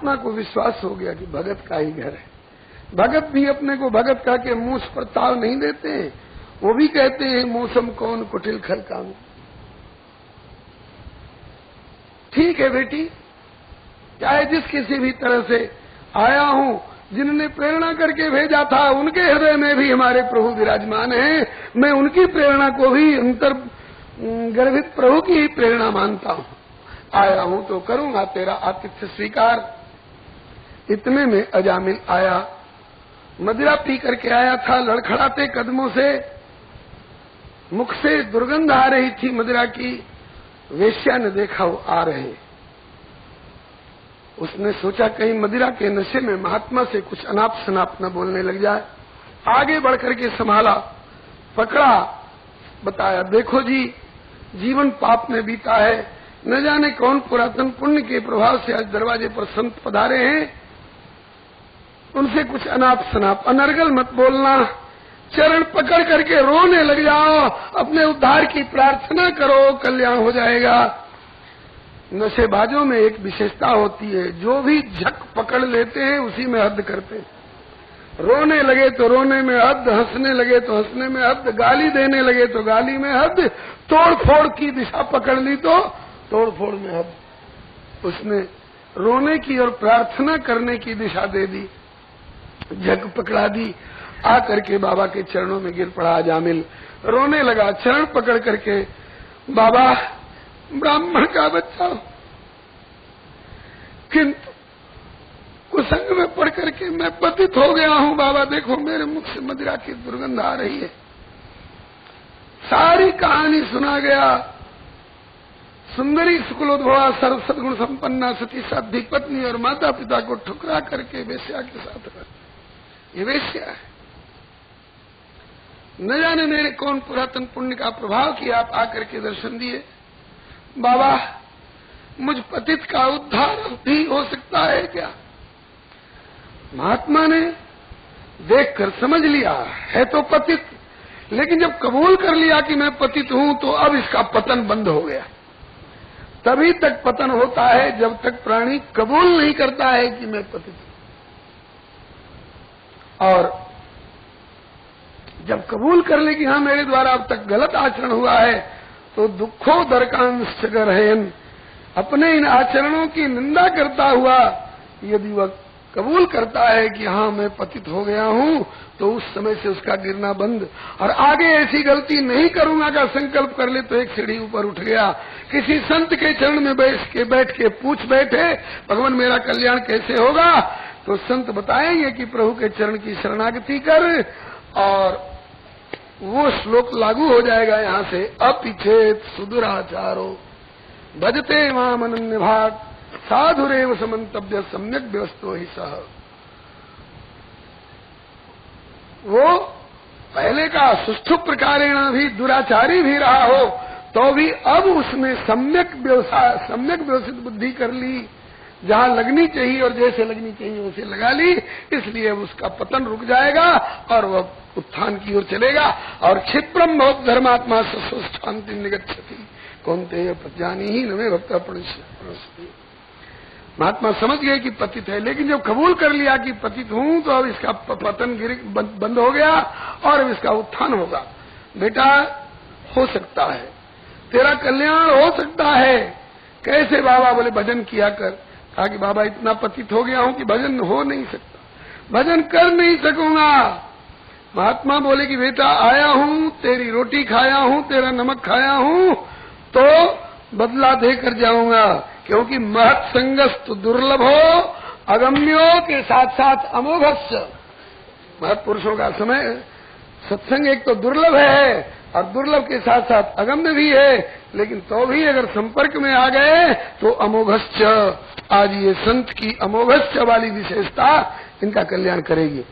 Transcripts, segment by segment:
महात्मा को विश्वास हो गया कि भगत का ही घर है। भगत भी अपने को भगत कह के मुंह पर ताव नहीं देते हैं, वो भी कहते हैं मौसम कौन कुटिल खल काम। ठीक है बेटी, चाहे जिस किसी भी तरह से आया हूं, जिनने प्रेरणा करके भेजा था उनके हृदय में भी हमारे प्रभु विराजमान हैं। मैं उनकी प्रेरणा को भी अंतर गर्भित प्रभु की ही प्रेरणा मानता हूं। आया हूं तो करूंगा तेरा आतिथ्य स्वीकार। इतने में अजामिल आया, मदिरा पी करके आया था, लड़खड़ाते कदमों से, मुख से दुर्गंध आ रही थी मदिरा की। वेश्या ने देखा वो आ रहे, उसने सोचा कहीं मदिरा के नशे में महात्मा से कुछ अनाप शनाप न बोलने लग जाए। आगे बढ़कर के संभाला, पकड़ा, बताया देखो जी, जीवन पाप में बीता है, न जाने कौन पुरातन पुण्य के प्रभाव से आज दरवाजे पर संत पधारे हैं, उनसे कुछ अनाप शनाप अनर्गल मत बोलना, चरण पकड़ करके रोने लग जाओ, अपने उद्धार की प्रार्थना करो, कल्याण हो जाएगा। नशेबाजों में एक विशेषता होती है, जो भी झक पकड़ लेते हैं उसी में हद करते हैं। रोने लगे तो रोने में हद, हंसने लगे तो हंसने में हद, गाली देने लगे तो गाली में हद, तोड़ फोड़ की दिशा पकड़ ली तो तोड़ फोड़ में हद। उसने रोने की और प्रार्थना करने की दिशा दे दी, झक पकड़ा दी। आकर के बाबा के चरणों में गिर पड़ा अजामिल, रोने लगा, चरण पकड़ करके, बाबा ब्राह्मण का बच्चा, किंतु कुसंग में पड़ करके मैं पतित हो गया हूं। बाबा देखो मेरे मुख से मदिरा की दुर्गंध आ रही है। सारी कहानी सुना गया। सुंदरी शुक्लोद्भवा सर्व सद्गुण संपन्ना सती साध्वी पत्नी और माता पिता को ठुकरा करके वेश्या के साथ रह, ये वेश्या है। न जाने मेरे कौन पुरातन पुण्य का प्रभाव किया, आप आकर के दर्शन दिए। बाबा मुझ पतित का उद्धार भी हो सकता है क्या? महात्मा ने देखकर समझ लिया है तो पतित, लेकिन जब कबूल कर लिया कि मैं पतित हूं तो अब इसका पतन बंद हो गया। तभी तक पतन होता है जब तक प्राणी कबूल नहीं करता है कि मैं पतित हूं। और जब कबूल कर ले कि हाँ मेरे द्वारा अब तक गलत आचरण हुआ है, तो दुखो दरकांश गरहेन, अपने इन आचरणों की निंदा करता हुआ यदि वह कबूल करता है कि हाँ मैं पतित हो गया हूँ, तो उस समय से उसका गिरना बंद, और आगे ऐसी गलती नहीं करूंगा का संकल्प कर ले तो एक सीढ़ी ऊपर उठ गया। किसी संत के चरण में बैठ के पूछ बैठे भगवान मेरा कल्याण कैसे होगा, तो संत बताएंगे कि प्रभु के चरण की शरणागति कर, और वो श्लोक लागू हो जाएगा यहाँ से, अपिछेत सुदुराचारो भजते माम अनन्य भाग साधुरेव समन्तव्य सम्यक व्यवस्थो ही सह। वो पहले का सुष्ठु प्रकारेण भी दुराचारी भी रहा हो तो भी अब उसने सम्यक व्यवस्थित बुद्धि कर ली, जहाँ लगनी चाहिए और जैसे लगनी चाहिए उसे लगा ली, इसलिए अब उसका पतन रुक जाएगा और वह उत्थान की ओर चलेगा। और क्षिप्रम बहुत धर्मात्मा शांति निगच्छति कौन्तेय प्रजानी ही नमे भक्त प्रणश्यति। महात्मा समझ गए कि पतित है, लेकिन जब कबूल कर लिया कि पतित हूं तो अब इसका पतन बंद हो गया और अब इसका उत्थान होगा। बेटा हो सकता है, तेरा कल्याण हो सकता है। कैसे? बाबा बोले भजन किया कर। कहा कि बाबा इतना पतित हो गया हूं कि भजन हो नहीं सकता, भजन कर नहीं सकूंगा। महात्मा बोले कि बेटा आया हूं, तेरी रोटी खाया हूं, तेरा नमक खाया हूं, तो बदला देकर जाऊंगा, क्योंकि महत संगस्तु दुर्लभो अगम्यो के साथ साथ अमोघस्य। महत पुरुषों का समय सत्संग एक तो दुर्लभ है और दुर्लभ के साथ साथ अगम्य भी है, लेकिन तो भी अगर संपर्क में आ गए तो अमोघस्य। आज ये संत की अमोघस्य वाली विशेषता इनका कल्याण करेगी।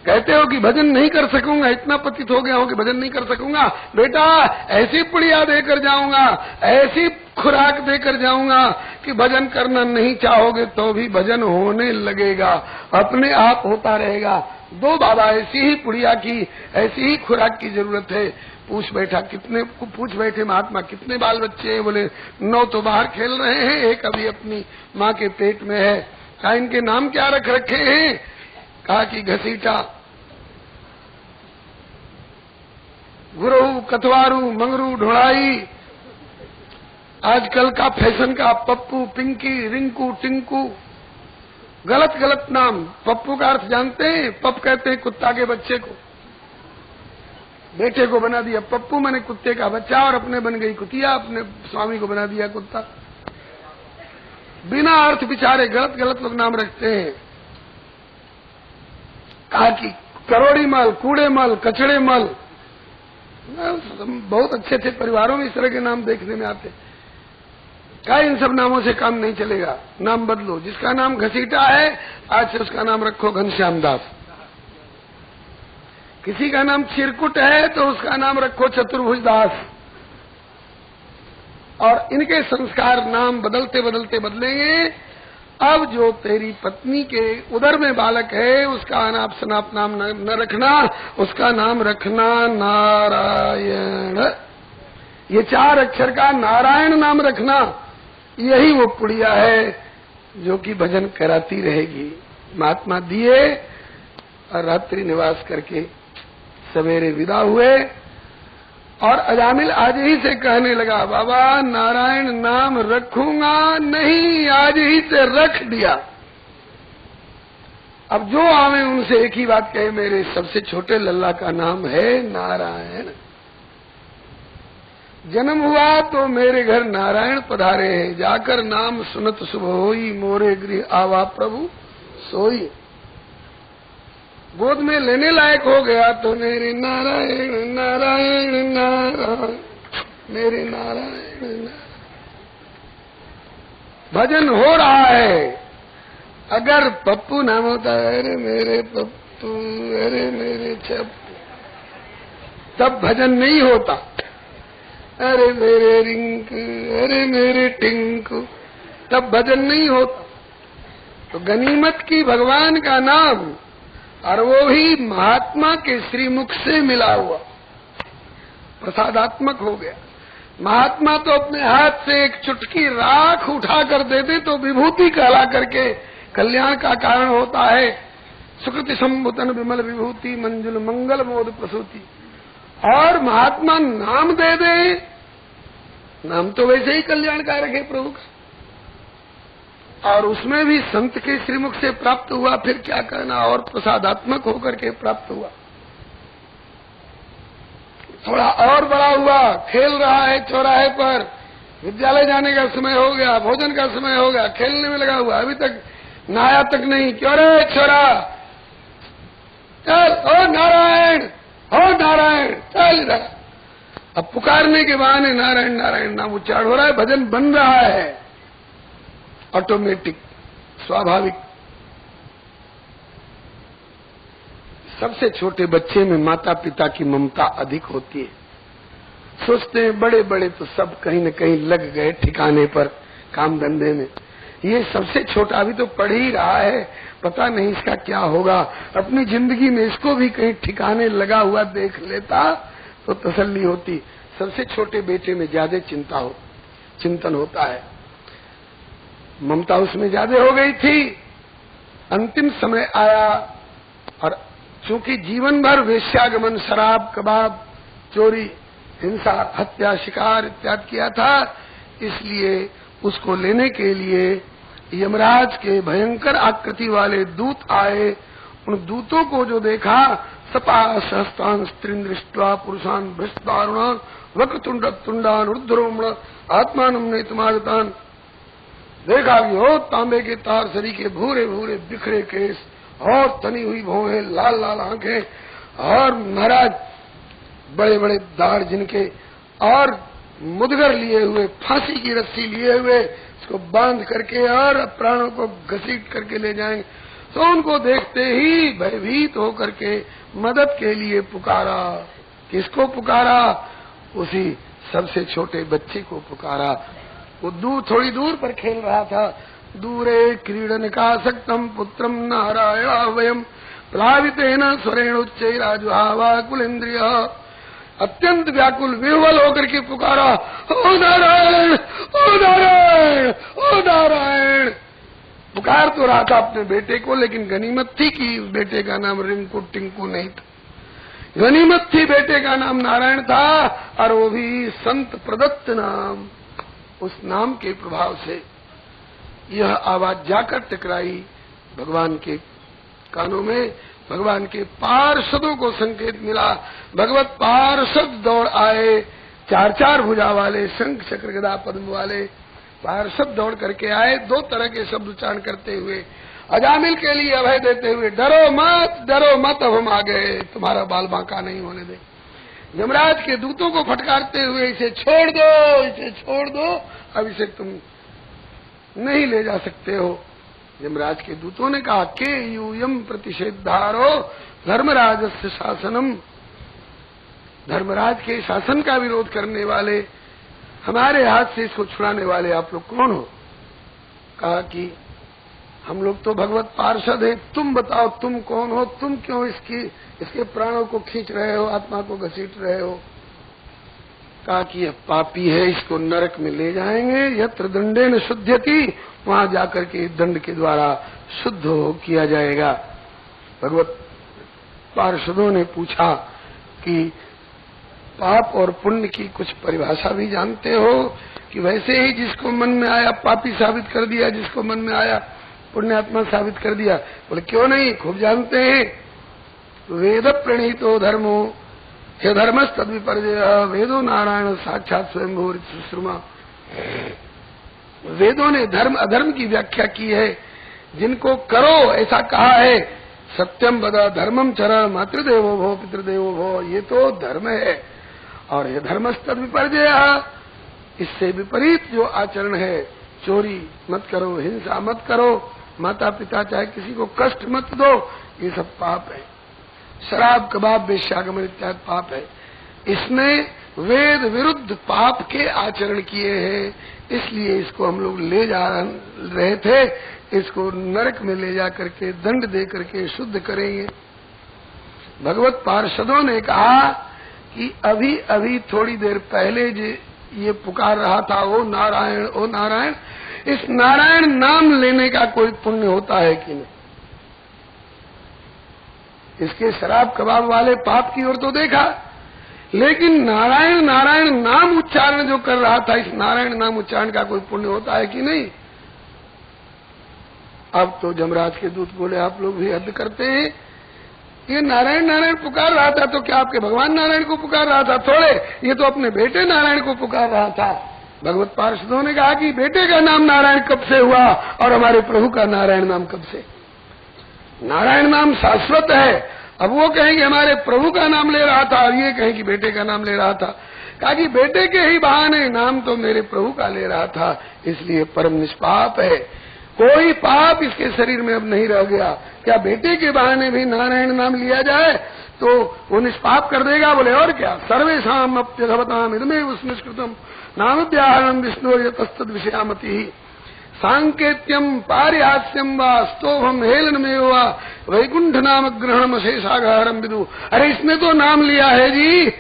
कहते हो कि भजन नहीं कर सकूंगा, इतना पतित हो गया हूं कि भजन नहीं कर सकूंगा। बेटा ऐसी पुड़िया देकर जाऊंगा, ऐसी खुराक देकर जाऊंगा कि भजन करना नहीं चाहोगे तो भी भजन होने लगेगा, अपने आप होता रहेगा। दो बाबा ऐसी ही पुड़िया की, ऐसी ही खुराक की जरूरत है। पूछ बैठे महात्मा कितने बाल बच्चे हैं? बोले 9 तो बाहर खेल रहे हैं, एक अभी अपनी माँ के पेट में है। कहा इनके नाम क्या रख रखे हैं? कहा कि घसीटा, गुरु, कथवारू, मंगरू, ढोड़ाई, आजकल का फैशन का पप्पू, पिंकी, रिंकू, टिंकू, गलत गलत नाम। पप्पू का अर्थ जानते हैं? पप कहते हैं कुत्ता के बच्चे को। बेटे को बना दिया पप्पू, मैंने कुत्ते का बच्चा, और अपने बन गई कुतिया, अपने स्वामी को बना दिया कुत्ता। बिना अर्थ बिचारे गलत गलत लोग नाम रखते हैं। कहा कि करोड़ी मल, कूड़े मल, कचड़े मल। बहुत अच्छे अच्छे परिवारों में इस तरह के नाम देखने में आते। क्या इन सब नामों से काम नहीं चलेगा, नाम बदलो। जिसका नाम घसीटा है आज से उसका नाम रखो घनश्याम दास। किसी का नाम चिरकुट है तो उसका नाम रखो चतुर्भुज दास। और इनके संस्कार नाम बदलते बदलते बदलेंगे। अब जो तेरी पत्नी के उदर में बालक है उसका अनाप शनाप नाम न रखना, उसका नाम रखना नारायण। ये 4 अक्षर का नारायण नाम रखना, यही वो पुड़िया है जो कि भजन कराती रहेगी। महात्मा दिए और रात्रि निवास करके सवेरे विदा हुए। और अजामिल आज ही से कहने लगा, बाबा नारायण नाम रखूंगा नहीं, आज ही से रख दिया। अब जो आवे उनसे एक ही बात कहे, मेरे सबसे छोटे लल्ला का नाम है नारायण। जन्म हुआ तो मेरे घर नारायण पधारे हैं, जाकर नाम सुनत शुभ होई, मोरे गृह आवा प्रभु सोई। गोद में लेने लायक हो गया तो मेरे नारायण नारायण नारायण, मेरे नारायण नारायण। भजन हो रहा है। अगर पप्पू नाम होता है, अरे मेरे पप्पू, अरे मेरे चप्पू, तब भजन नहीं होता। अरे मेरे रिंकू, अरे मेरे टिंकू, तब भजन नहीं होता। तो गनीमत की भगवान का नाम, और वो भी महात्मा के श्रीमुख से मिला हुआ, प्रसादात्मक हो गया। महात्मा तो अपने हाथ से एक चुटकी राख उठा कर देते तो विभूति कहला करके कल्याण का कारण होता है। सुकृति संभुतन विमल विभूति, मंजुल मंगल मोद प्रसूति। और महात्मा नाम दे दे, नाम तो वैसे ही कल्याणकारक है प्रभु का, और उसमें भी संत के श्रीमुख से प्राप्त हुआ, फिर क्या कहना, और प्रसादात्मक होकर के प्राप्त हुआ। थोड़ा और बड़ा हुआ, खेल रहा है चौराहे पर, विद्यालय जाने का समय हो गया, भोजन का समय हो गया, खेलने में लगा हुआ, अभी तक नहाया तक नहीं। क्यों रे छोरा, चल, ओ नारायण, ओ नारायण, चल इधर। अब पुकारने के बहाने नारायण नारायण नाम उच्चारण हो रहा है, भजन बन रहा है, ऑटोमेटिक, स्वाभाविक। सबसे छोटे बच्चे में माता पिता की ममता अधिक होती है। सोचते हैं बड़े बड़े तो सब कहीं न कहीं लग गए ठिकाने पर काम धंधे में, ये सबसे छोटा अभी तो पढ़ ही रहा है, पता नहीं इसका क्या होगा। अपनी जिंदगी में इसको भी कहीं ठिकाने लगा हुआ देख लेता तो तसल्ली होती। सबसे छोटे बेटे में ज्यादा चिंतन होता है, ममता उसमें ज्यादा हो गई थी। अंतिम समय आया और चूंकि जीवन भर वेश्यागमन, शराब, कबाब, चोरी, हिंसा, हत्या, शिकार इत्यादि किया था, इसलिए उसको लेने के लिए यमराज के भयंकर आकृति वाले दूत आए। उन दूतों को जो देखा, सपा सहस्तान स्त्रीन दृष्ट्वा पुरुषान भ्रष्टारुणान वक्रतुंड तुंडान रुद्रोमण आत्मानम नेतुमागतान। देखा कि हो तांबे के तार सरी के भूरे भूरे बिखरे केस और तनी हुई भौहें, लाल लाल आंखें, और महाराज बड़े बड़े दाढ़ जिनके, और मुदगर लिए हुए, फांसी की रस्सी लिए हुए, इसको बांध करके और प्राणों को घसीट करके ले जाएंगे। तो उनको देखते ही भयभीत होकर के मदद के लिए पुकारा। किसको पुकारा? उसी सबसे छोटे बच्चे को पुकारा। वो थोड़ी दूर पर खेल रहा था। दूरे क्रीडन का सक्तम पुत्रम नारायण वयम प्लावितेन स्वरेणुच्चैराजुहावा कुलेन्द्रिय। अत्यंत व्याकुल विह्वल होकर के पुकारा, ओ नारायण, ओ नारायण, ओ नारायण। पुकार तो रहा था अपने बेटे को, लेकिन गनीमत थी कि बेटे का नाम रिंकू टिंकू नहीं था। गनीमत थी बेटे का नाम नारायण था, और वो भी संत प्रदत्त नाम। उस नाम के प्रभाव से यह आवाज जाकर टकराई भगवान के कानों में। भगवान के पार्षदों को संकेत मिला, भगवत पार्षद दौड़ आए, 4-4 भुजा वाले, शंख चक्र गदा पद्म वाले पार्षद दौड़ करके आए, 2 तरह के शब्द उच्चारण करते हुए, अजामिल के लिए अभय देते हुए, डरो मत, अब हम आ गए, तुम्हारा बाल बांका नहीं होने दे। यमराज के दूतों को फटकारते हुए, इसे छोड़ दो, अब इसे तुम नहीं ले जा सकते हो। यमराज के दूतों ने कहा, के यूयम प्रतिषेधारो धर्मराजस्य शासनम, धर्मराज के शासन का विरोध करने वाले, हमारे हाथ से इसको छुड़ाने वाले आप लोग कौन हो? कहा कि हम लोग तो भगवत पार्षद हैं, तुम बताओ तुम कौन हो, तुम क्यों इसके प्राणों को खींच रहे हो, आत्मा को घसीट रहे हो? कहा कि यह पापी है, इसको नरक में ले जाएंगे, यत्र दंडेन शुद्ध्यति, वहां जाकर के दंड के द्वारा शुद्ध किया जाएगा। भगवत पार्षदों ने पूछा कि पाप और पुण्य की कुछ परिभाषा भी जानते हो, कि वैसे ही जिसको मन में आया पापी साबित कर दिया, जिसको मन में आया पुण्यात्मा साबित कर दिया? बोले क्यों नहीं, खूब जानते हैं। वेद प्रणीतो धर्मो हे धर्मस तद विपर्जय, वेदो नारायण साक्षात स्वयंभू सुश्रुमा। वेदों ने धर्म अधर्म की व्याख्या की है, जिनको करो ऐसा कहा है। सत्यम बदा धर्मम चरण मातृदेवो भो पितृदेवो भो, ये तो धर्म है। और ये धर्मस तद विपर्जय, इससे विपरीत जो आचरण है, चोरी मत करो, हिंसा मत करो, माता पिता चाहे किसी को कष्ट मत दो, ये सब पाप है। शराब कबाब वेश्यागमन इत्यादि पाप है। इसने वेद विरुद्ध पाप के आचरण किए हैं, इसलिए इसको हम लोग ले जा रहे थे, इसको नरक में ले जा करके दंड दे करके शुद्ध करेंगे। भगवत पार्षदों ने कहा कि अभी अभी थोड़ी देर पहले ये पुकार रहा था, ओ नारायण ओ नारायण, इस नारायण नाम लेने का कोई पुण्य होता है कि नहीं? इसके शराब कबाब वाले पाप की ओर तो देखा, लेकिन नारायण नारायण नाम उच्चारण जो कर रहा था, इस नारायण नाम उच्चारण का कोई पुण्य होता है कि नहीं? अब तो जमराज के दूत बोले, आप लोग भी हद करते हैं। ये नारायण नारायण पुकार रहा था तो क्या आपके भगवान नारायण को पुकार रहा था? थोड़े, ये तो अपने बेटे नारायण को पुकार रहा था। भगवत पार्षदों ने कहा कि बेटे का नाम नारायण कब से हुआ और हमारे प्रभु का नारायण नाम कब से? नारायण नाम शाश्वत है। अब वो कहेंगे हमारे प्रभु का नाम ले रहा था, और ये कहें कि बेटे का नाम ले रहा था। कहा कि बेटे के ही बहाने नाम तो मेरे प्रभु का ले रहा था, इसलिए परम निष्पाप है, कोई पाप इसके शरीर में अब नहीं रह गया। क्या बेटे के बहाने भी नारायण नाम लिया जाए तो वो निष्पाप कर देगा? बोले और क्या, सर्वेषाम अप्यघवताम इदमेव स्मृतम नाम व्याहरणम विष्णु यतस्तद विषयामति सांकेत्यम पारिहास्यम वा स्तोभम हेलनमेव वा वैकुंठ नाम ग्रहणम शेषागहरम विदु। अरे इसने तो नाम लिया है जी,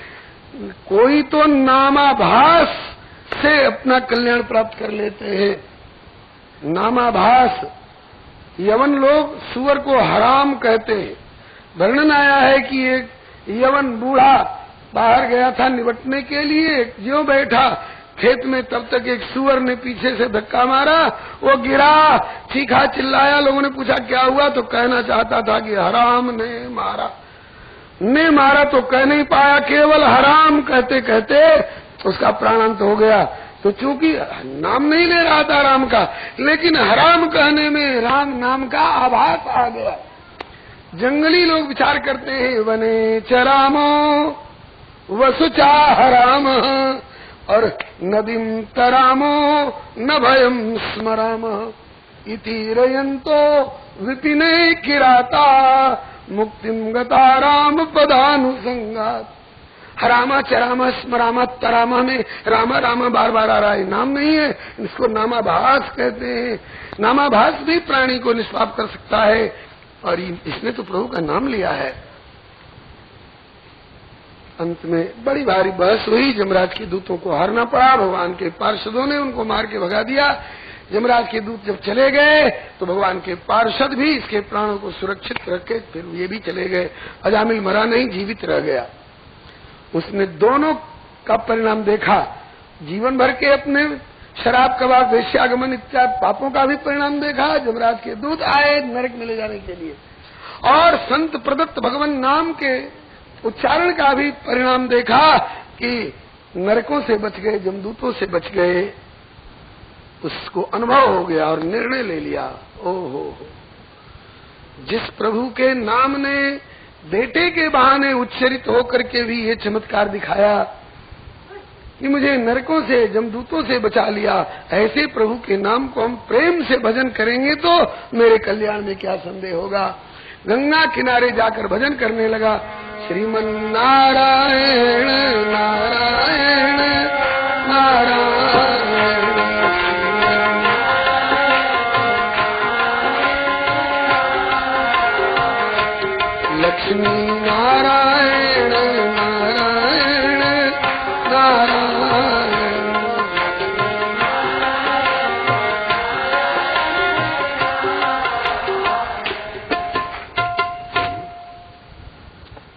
कोई तो नामाभास से अपना कल्याण प्राप्त कर लेते हैं। नामाभास, यवन लोग सुअर को हराम कहते हैं। वर्णन आया है कि एक यवन बूढ़ा बाहर गया था निबटने के लिए, ज्यों बैठा खेत में, तब तक एक सुअर ने पीछे से धक्का मारा, वो गिरा, चीखा चिल्लाया। लोगों ने पूछा क्या हुआ, तो कहना चाहता था कि हराम ने मारा तो कह नहीं पाया, केवल हराम कहते कहते उसका प्राणांत हो गया। तो चूंकि नाम नहीं ले रहा था राम का, लेकिन हराम कहने में राम नाम का आभास आ गया। जंगली लोग विचार करते हैं, वने चरामो वसुचा हराम और नदीम तरामो न भयम स्मराम इति रयंतो विपिने किराता मुक्तिम गता राम पदानुसंगात। हरामा चरामा स्मरामा तरामा में रामा रामा बार बार आ रहा है, नाम नहीं है, इसको नामाभास कहते हैं। नामाभास भी प्राणी को निष्पाप कर सकता है, और इसने तो प्रभु का नाम लिया है। अंत में बड़ी भारी बहस हुई, जमराज के दूतों को हारना पड़ा, भगवान के पार्षदों ने उनको मार के भगा दिया। यमराज के दूत जब चले गए तो भगवान के पार्षद भी इसके प्राणों को सुरक्षित रखे, फिर ये भी चले गए। अजामिल मरा नहीं, जीवित रह गया। उसने दोनों का परिणाम देखा, जीवन भर के अपने शराब कबाब वेश्यागमन इत्यादि पापों का भी परिणाम देखा। यमराज के दूत आए नरक में ले जाने के लिए, और संत प्रदत्त भगवान नाम के उच्चारण का भी परिणाम देखा कि नरकों से बच गए, जमदूतों से बच गए। उसको अनुभव हो गया और निर्णय ले लिया, ओहो जिस प्रभु के नाम ने बेटे के बहाने उच्चरित होकर के भी ये चमत्कार दिखाया कि मुझे नरकों से जमदूतों से बचा लिया, ऐसे प्रभु के नाम को हम प्रेम से भजन करेंगे तो मेरे कल्याण में क्या संदेह होगा। गंगा किनारे जाकर भजन करने लगा, श्रीमन नारायण नारायण नारायण, लक्ष्मी नारायण नारायण नारायण।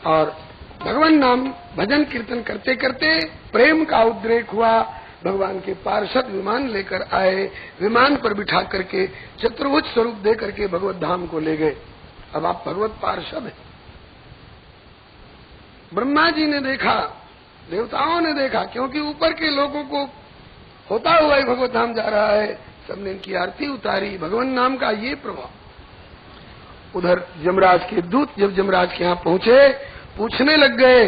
और भगवान नाम भजन कीर्तन करते करते प्रेम का उद्रेक हुआ। भगवान के पार्षद विमान लेकर आए, विमान पर बिठा करके चतुर्भुज स्वरूप दे करके भगवत धाम को ले गए। अब आप भगवत पार्षद हैं। ब्रह्मा जी ने देखा, देवताओं ने देखा, क्योंकि ऊपर के लोगों को होता हुआ ही भगवत धाम जा रहा है, सबने इनकी आरती उतारी। भगवान नाम का ये प्रभाव। उधर यमराज के दूत जब यमराज के यहाँ पहुंचे, पूछने लग गए,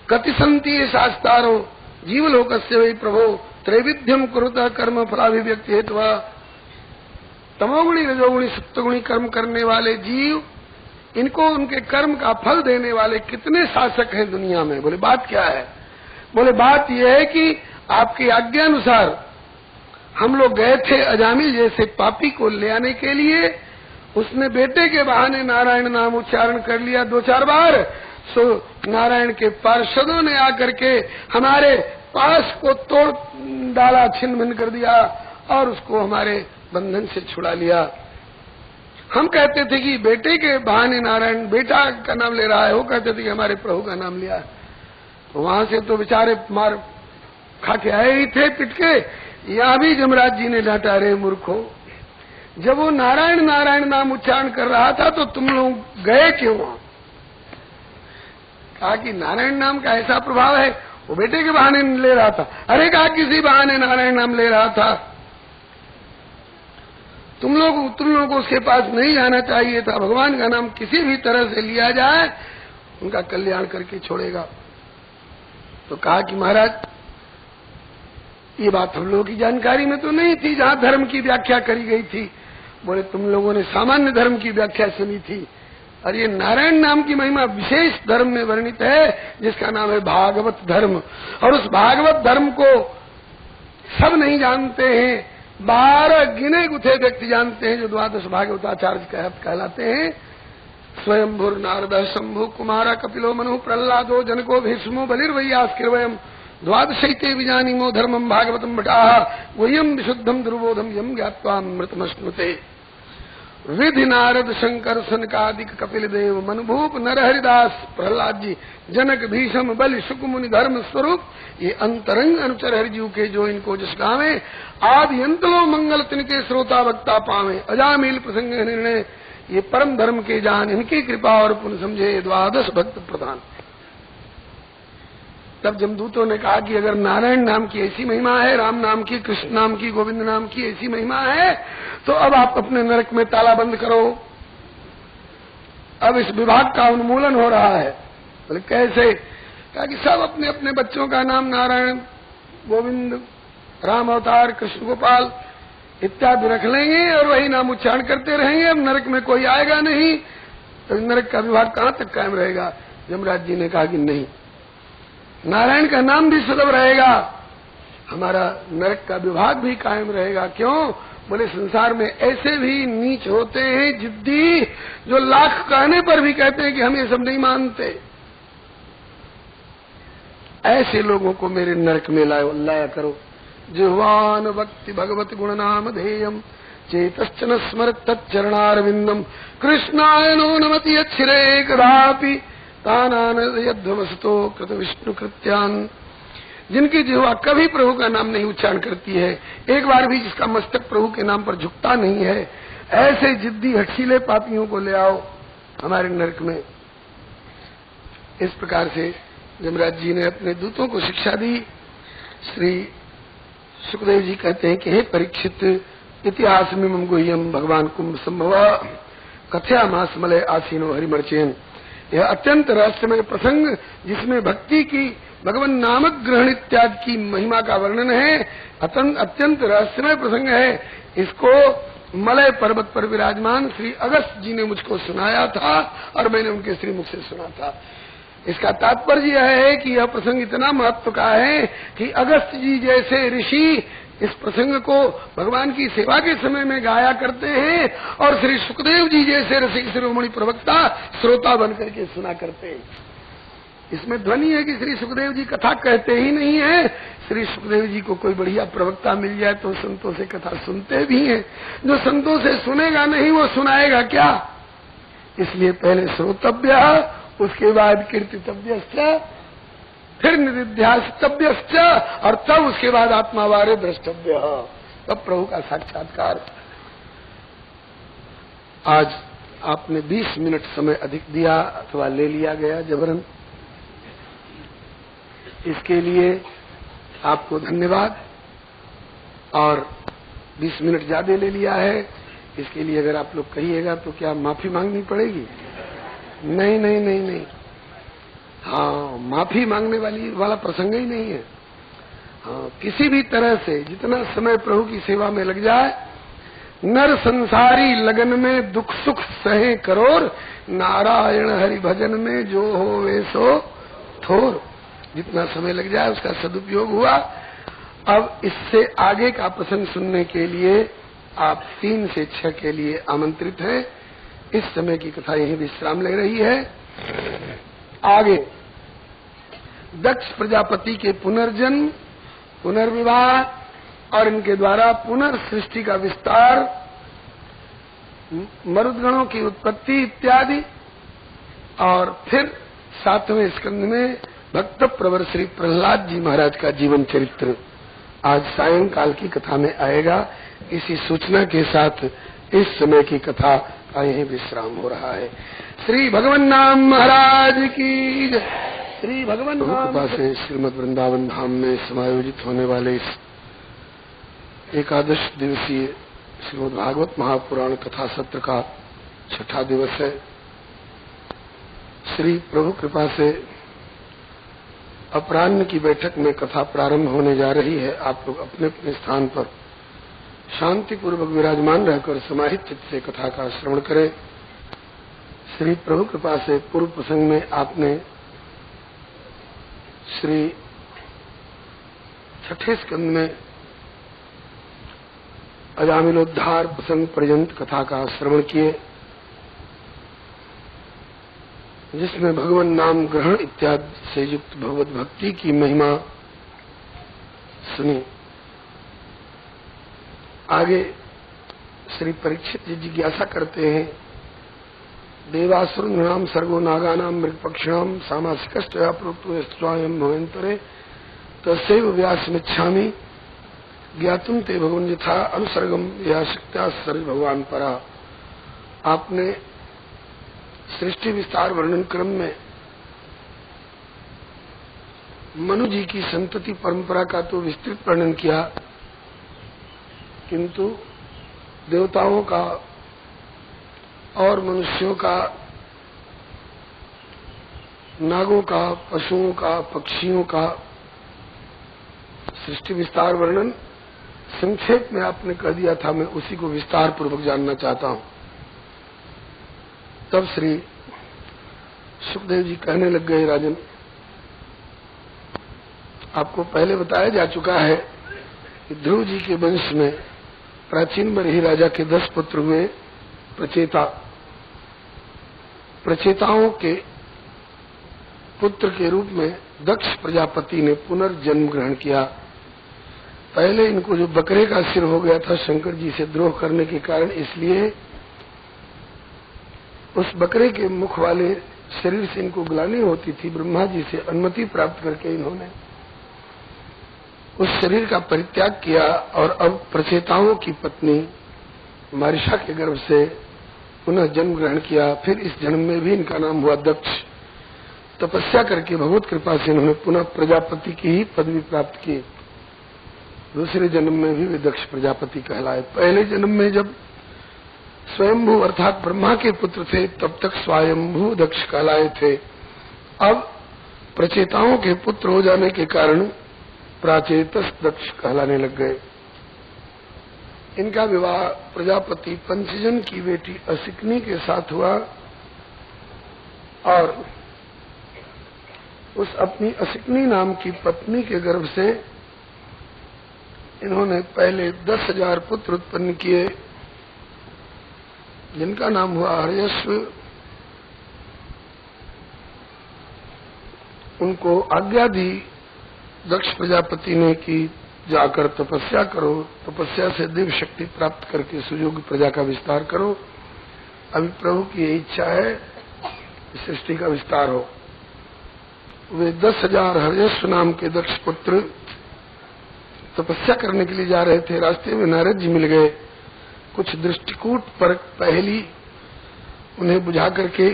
कति संति ये शास्तारो जीवलोकस्य वै प्रभो त्रैविध्यम कुरुता कर्म फलाभिव्यक्ति हेतुवा। तमोगुणी रजोगुणी सप्तगुणी कर्म करने वाले जीव, इनको उनके कर्म का फल देने वाले कितने शासक हैं दुनिया में? बोले बात क्या है? बोले बात यह है कि आपकी आज्ञा अनुसार हम लोग गए थे अजामिल जैसे पापी को ले आने के लिए। उसने बेटे के बहाने नारायण नाम उच्चारण कर लिया 2-4 बार। सो नारायण के पार्षदों ने आकर के हमारे पास को तोड़ डाला, छिन्न भिन्न कर दिया और उसको हमारे बंधन से छुड़ा लिया। हम कहते थे कि बेटे के बहाने नारायण बेटा का नाम ले रहा है, वो कहते थे कि हमारे प्रभु का नाम लिया। तो वहां से तो बेचारे मार खा के आए ही थे पिट के। यहाँ भी यमराज जी ने डांटा, रे मूर्खो, जब वो नारायण नारायण नाम उच्चारण कर रहा था तो तुम लोग गए क्यों? कहा कि नारायण नाम का ऐसा प्रभाव है, वो बेटे के बहाने ले रहा था। अरे कहा किसी बहाने नारायण नाम ले रहा था, तुम लोगों को उसके पास नहीं जाना चाहिए था। भगवान का नाम किसी भी तरह से लिया जाए उनका कल्याण करके छोड़ेगा। तो कहा कि महाराज ये बात हम लोगों की जानकारी में तो नहीं थी, जहाँ धर्म की व्याख्या करी गई थी। बोले तुम लोगों ने सामान्य धर्म की व्याख्या सुनी थी, और ये नारायण नाम की महिमा विशेष धर्म में वर्णित है जिसका नाम है भागवत धर्म। और उस भागवत धर्म को सब नहीं जानते हैं, 12 गिने गुथे व्यक्ति जानते हैं जो द्वादश भागवताचार्य कहलाते हैं। स्वयंभुर नारद शंभु कुमार कपिलो मनु प्रहलादो जनको भीष्मो बलिर्वैयास्किर्वयम् द्वादशैते विजानीमो धर्मम भागवतम भटाः गुह्यम विशुद्धम दुर्बोधम यम ज्ञात्वा अमृतमश्नुते। विधि नारद शंकर सनकादिक कपिल देव मनभूप नरहरिदास प्रहलाद जी जनक भीषम बलि शुक मुनि धर्म स्वरूप, ये अंतरंग अनुचर हरिजीव के जो इनको जस गावे, आदि अंतलो मंगल तिनके श्रोता वक्ता पावे, अजामिल प्रसंग निर्णय, ये परम धर्म के जान, इनकी कृपा और पुण्य समझे द्वादश भक्त प्रधान। तब जमदूतों ने कहा कि अगर नारायण नाम की ऐसी महिमा है, राम नाम की, कृष्ण नाम की, गोविंद नाम की ऐसी महिमा है, तो अब आप अपने नरक में ताला बंद करो। अब इस विभाग का उन्मूलन हो रहा है। बोले कैसे? कहा कि सब अपने अपने बच्चों का नाम नारायण, गोविंद, राम अवतार, कृष्ण गोपाल इत्यादि रख लेंगे और वही नाम उच्चारण करते रहेंगे। अब नरक में कोई आएगा नहीं, तो नरक का विभाग कहाँ तक कायम रहेगा? यमराज जी ने कहा कि नहीं, नारायण का नाम भी सुलभ रहेगा, हमारा नरक का विभाग भी कायम रहेगा। क्यों? बोले संसार में ऐसे भी नीच होते हैं जिद्दी, जो लाख कहने पर भी कहते हैं कि हम ये सब नहीं मानते। ऐसे लोगों को मेरे नरक में लाया करो। जिह्वान भक्ति भगवत गुण नाम धेयम चेतश्चन स्मरत तच्चरणारविंदम कृष्णाय नो नमति यच्छिरे कदापि तानानयध्वमसतो कृत विष्णु कृत्यान। जिनकी जिह्वा कभी प्रभु का नाम नहीं उच्चारण करती है, एक बार भी जिसका मस्तक प्रभु के नाम पर झुकता नहीं है, ऐसे जिद्दी हठीले पापियों को ले आओ हमारे नरक में। इस प्रकार से यमराज जी ने अपने दूतों को शिक्षा दी। श्री सुखदेव जी कहते हैं कि हे परीक्षित, इतिहास में गुह्यम भगवान कुंभ संभव कथया मासमलय आसीनो हरिमर्चेन। यह अत्यंत रहस्यमय प्रसंग जिसमें भक्ति की, भगवान नामक ग्रहण इत्यादि की महिमा का वर्णन है, अत्यंत रहस्यमय प्रसंग है। इसको मलय पर्वत पर विराजमान श्री अगस्त जी ने मुझको सुनाया था और मैंने उनके श्रीमुख से सुना था। इसका तात्पर्य यह है कि यह प्रसंग इतना महत्व का है कि अगस्त जी जैसे ऋषि इस प्रसंग को भगवान की सेवा के समय में गाया करते हैं और श्री सुखदेव जी जैसे रसिक शिरोमणि प्रवक्ता श्रोता बनकर के सुना करते हैं। इसमें ध्वनि है कि श्री सुखदेव जी कथा कहते ही नहीं है, श्री सुखदेव जी को कोई बढ़िया प्रवक्ता मिल जाए तो संतों से कथा सुनते भी हैं। जो संतों से सुनेगा नहीं वो सुनाएगा क्या? इसलिए पहले श्रोतव्य, उसके बाद कीर्तितव्यश्च, फिर निधिध्यासितव्यश्च और तब उसके बाद आत्मावारे द्रष्टव्य, तब प्रभु का साक्षात्कार। आज आपने 20 मिनट समय अधिक दिया अथवा ले लिया गया जबरन, इसके लिए आपको धन्यवाद। और 20 मिनट ज्यादा ले लिया है, इसके लिए अगर आप लोग कहिएगा तो क्या माफी मांगनी पड़ेगी? नहीं नहीं नहीं नहीं, हाँ, माफी मांगने वाला प्रसंग ही नहीं है। हाँ, किसी भी तरह से जितना समय प्रभु की सेवा में लग जाए, नर संसारी लगन में दुख सुख सहे करोर, नारायण हरि भजन में जो हो वे सो थोर। जितना समय लग जाए उसका सदुपयोग हुआ। अब इससे आगे का प्रसंग सुनने के लिए आप 3 से 6 के लिए आमंत्रित हैं। इस समय की कथा यही विश्राम ले रही है। आगे दक्ष प्रजापति के पुनर्जन्म, पुनर्विवाह और इनके द्वारा पुनर्सृष्टि का विस्तार, मरुदगणों की उत्पत्ति इत्यादि, और फिर 7वें स्कंद में भक्त प्रवर श्री प्रहलाद जी महाराज का जीवन चरित्र आज सायंकाल की कथा में आएगा। इसी सूचना के साथ इस समय की कथा का यही विश्राम हो रहा है। श्री भगवान नाम महाराज की जय। श्री भगवान कृपा से श्रीमद वृंदावन धाम में समायोजित होने वाले इस 11 दिवसीय श्रीमद भागवत महापुराण कथा सत्र का 6ठा दिवस है। श्री प्रभु कृपा से अपराह्न की बैठक में कथा प्रारंभ होने जा रही है। आप लोग अपने अपने स्थान पर शांति पूर्वक विराजमान रहकर समाहित चित्त से कथा का श्रवण करें। श्री प्रभु कृपा से पूर्व प्रसंग में आपने श्री 6ठे स्कंद में अजामिलोद्धार प्रसंग पर्यंत कथा का श्रवण किए, जिसमें भगवान नाम ग्रहण इत्यादि से युक्त भगवत भक्ति की महिमा सुनी। आगे श्री परीक्षित जी जिज्ञासा करते हैं, देवासुर नाम सर्गो नागानाम मृगपक्षिणाम सामासिकस्तया प्रोक्तो स्वायं भवेन्तरे तस्यैव व्यासमिच्छामि ज्ञातुम ते भगवान यथा अनुसर्गम या शक्त्या सर्व भगवान परा। आपने सृष्टि विस्तार वर्णन क्रम में मनु जी की संतति परंपरा का तो विस्तृत वर्णन किया, किंतु देवताओं का और मनुष्यों का, नागों का, पशुओं का, पक्षियों का सृष्टि विस्तार वर्णन संक्षेप में आपने कह दिया था। मैं उसी को विस्तार पूर्वक जानना चाहता हूं। तब श्री सुखदेव जी कहने लग गए, राजन, आपको पहले बताया जा चुका है कि ध्रुव जी के वंश में प्राचीन बरही राजा के 10 पुत्र हुए। प्रचेताओं के पुत्र के रूप में दक्ष प्रजापति ने पुनर्जन्म ग्रहण किया। पहले इनको जो बकरे का सिर हो गया था शंकर जी से द्रोह करने के कारण, इसलिए उस बकरे के मुख वाले शरीर से इनको ग्लानि होती थी। ब्रह्मा जी से अनुमति प्राप्त करके इन्होंने उस शरीर का परित्याग किया और अब प्रचेताओं की पत्नी मारिशा के गर्भ से पुनः जन्म ग्रहण किया। फिर इस जन्म में भी इनका नाम हुआ दक्ष। तपस्या करके भगवत कृपा से इन्होंने पुनः प्रजापति की ही पदवी प्राप्त की। दूसरे जन्म में भी वे दक्ष प्रजापति कहलाए। पहले जन्म में जब स्वयंभू अर्थात ब्रह्मा के पुत्र थे तब तक स्वयंभू दक्ष कहलाए थे। अब प्रचेताओं के पुत्र हो जाने के कारण प्राचेतस दक्ष कहलाने लग गए। इनका विवाह प्रजापति पंचजन की बेटी असिकनी के साथ हुआ और उस अपनी असिकनी नाम की पत्नी के गर्भ से इन्होंने पहले 10,000 पुत्र उत्पन्न किए, जिनका नाम हुआ हर्यश्व। उनको आज्ञा दी दक्ष प्रजापति ने कि जाकर तपस्या करो, तपस्या से दिव्य शक्ति प्राप्त करके सुयोग्य प्रजा का विस्तार करो। अभी प्रभु की यही इच्छा है सृष्टि का विस्तार हो। वे 10,000 हर्यश्व नाम के दक्ष पुत्र तपस्या करने के लिए जा रहे थे। रास्ते में नारद जी मिल गए। कुछ दृष्टिकूट पर पहली उन्हें बुझा करके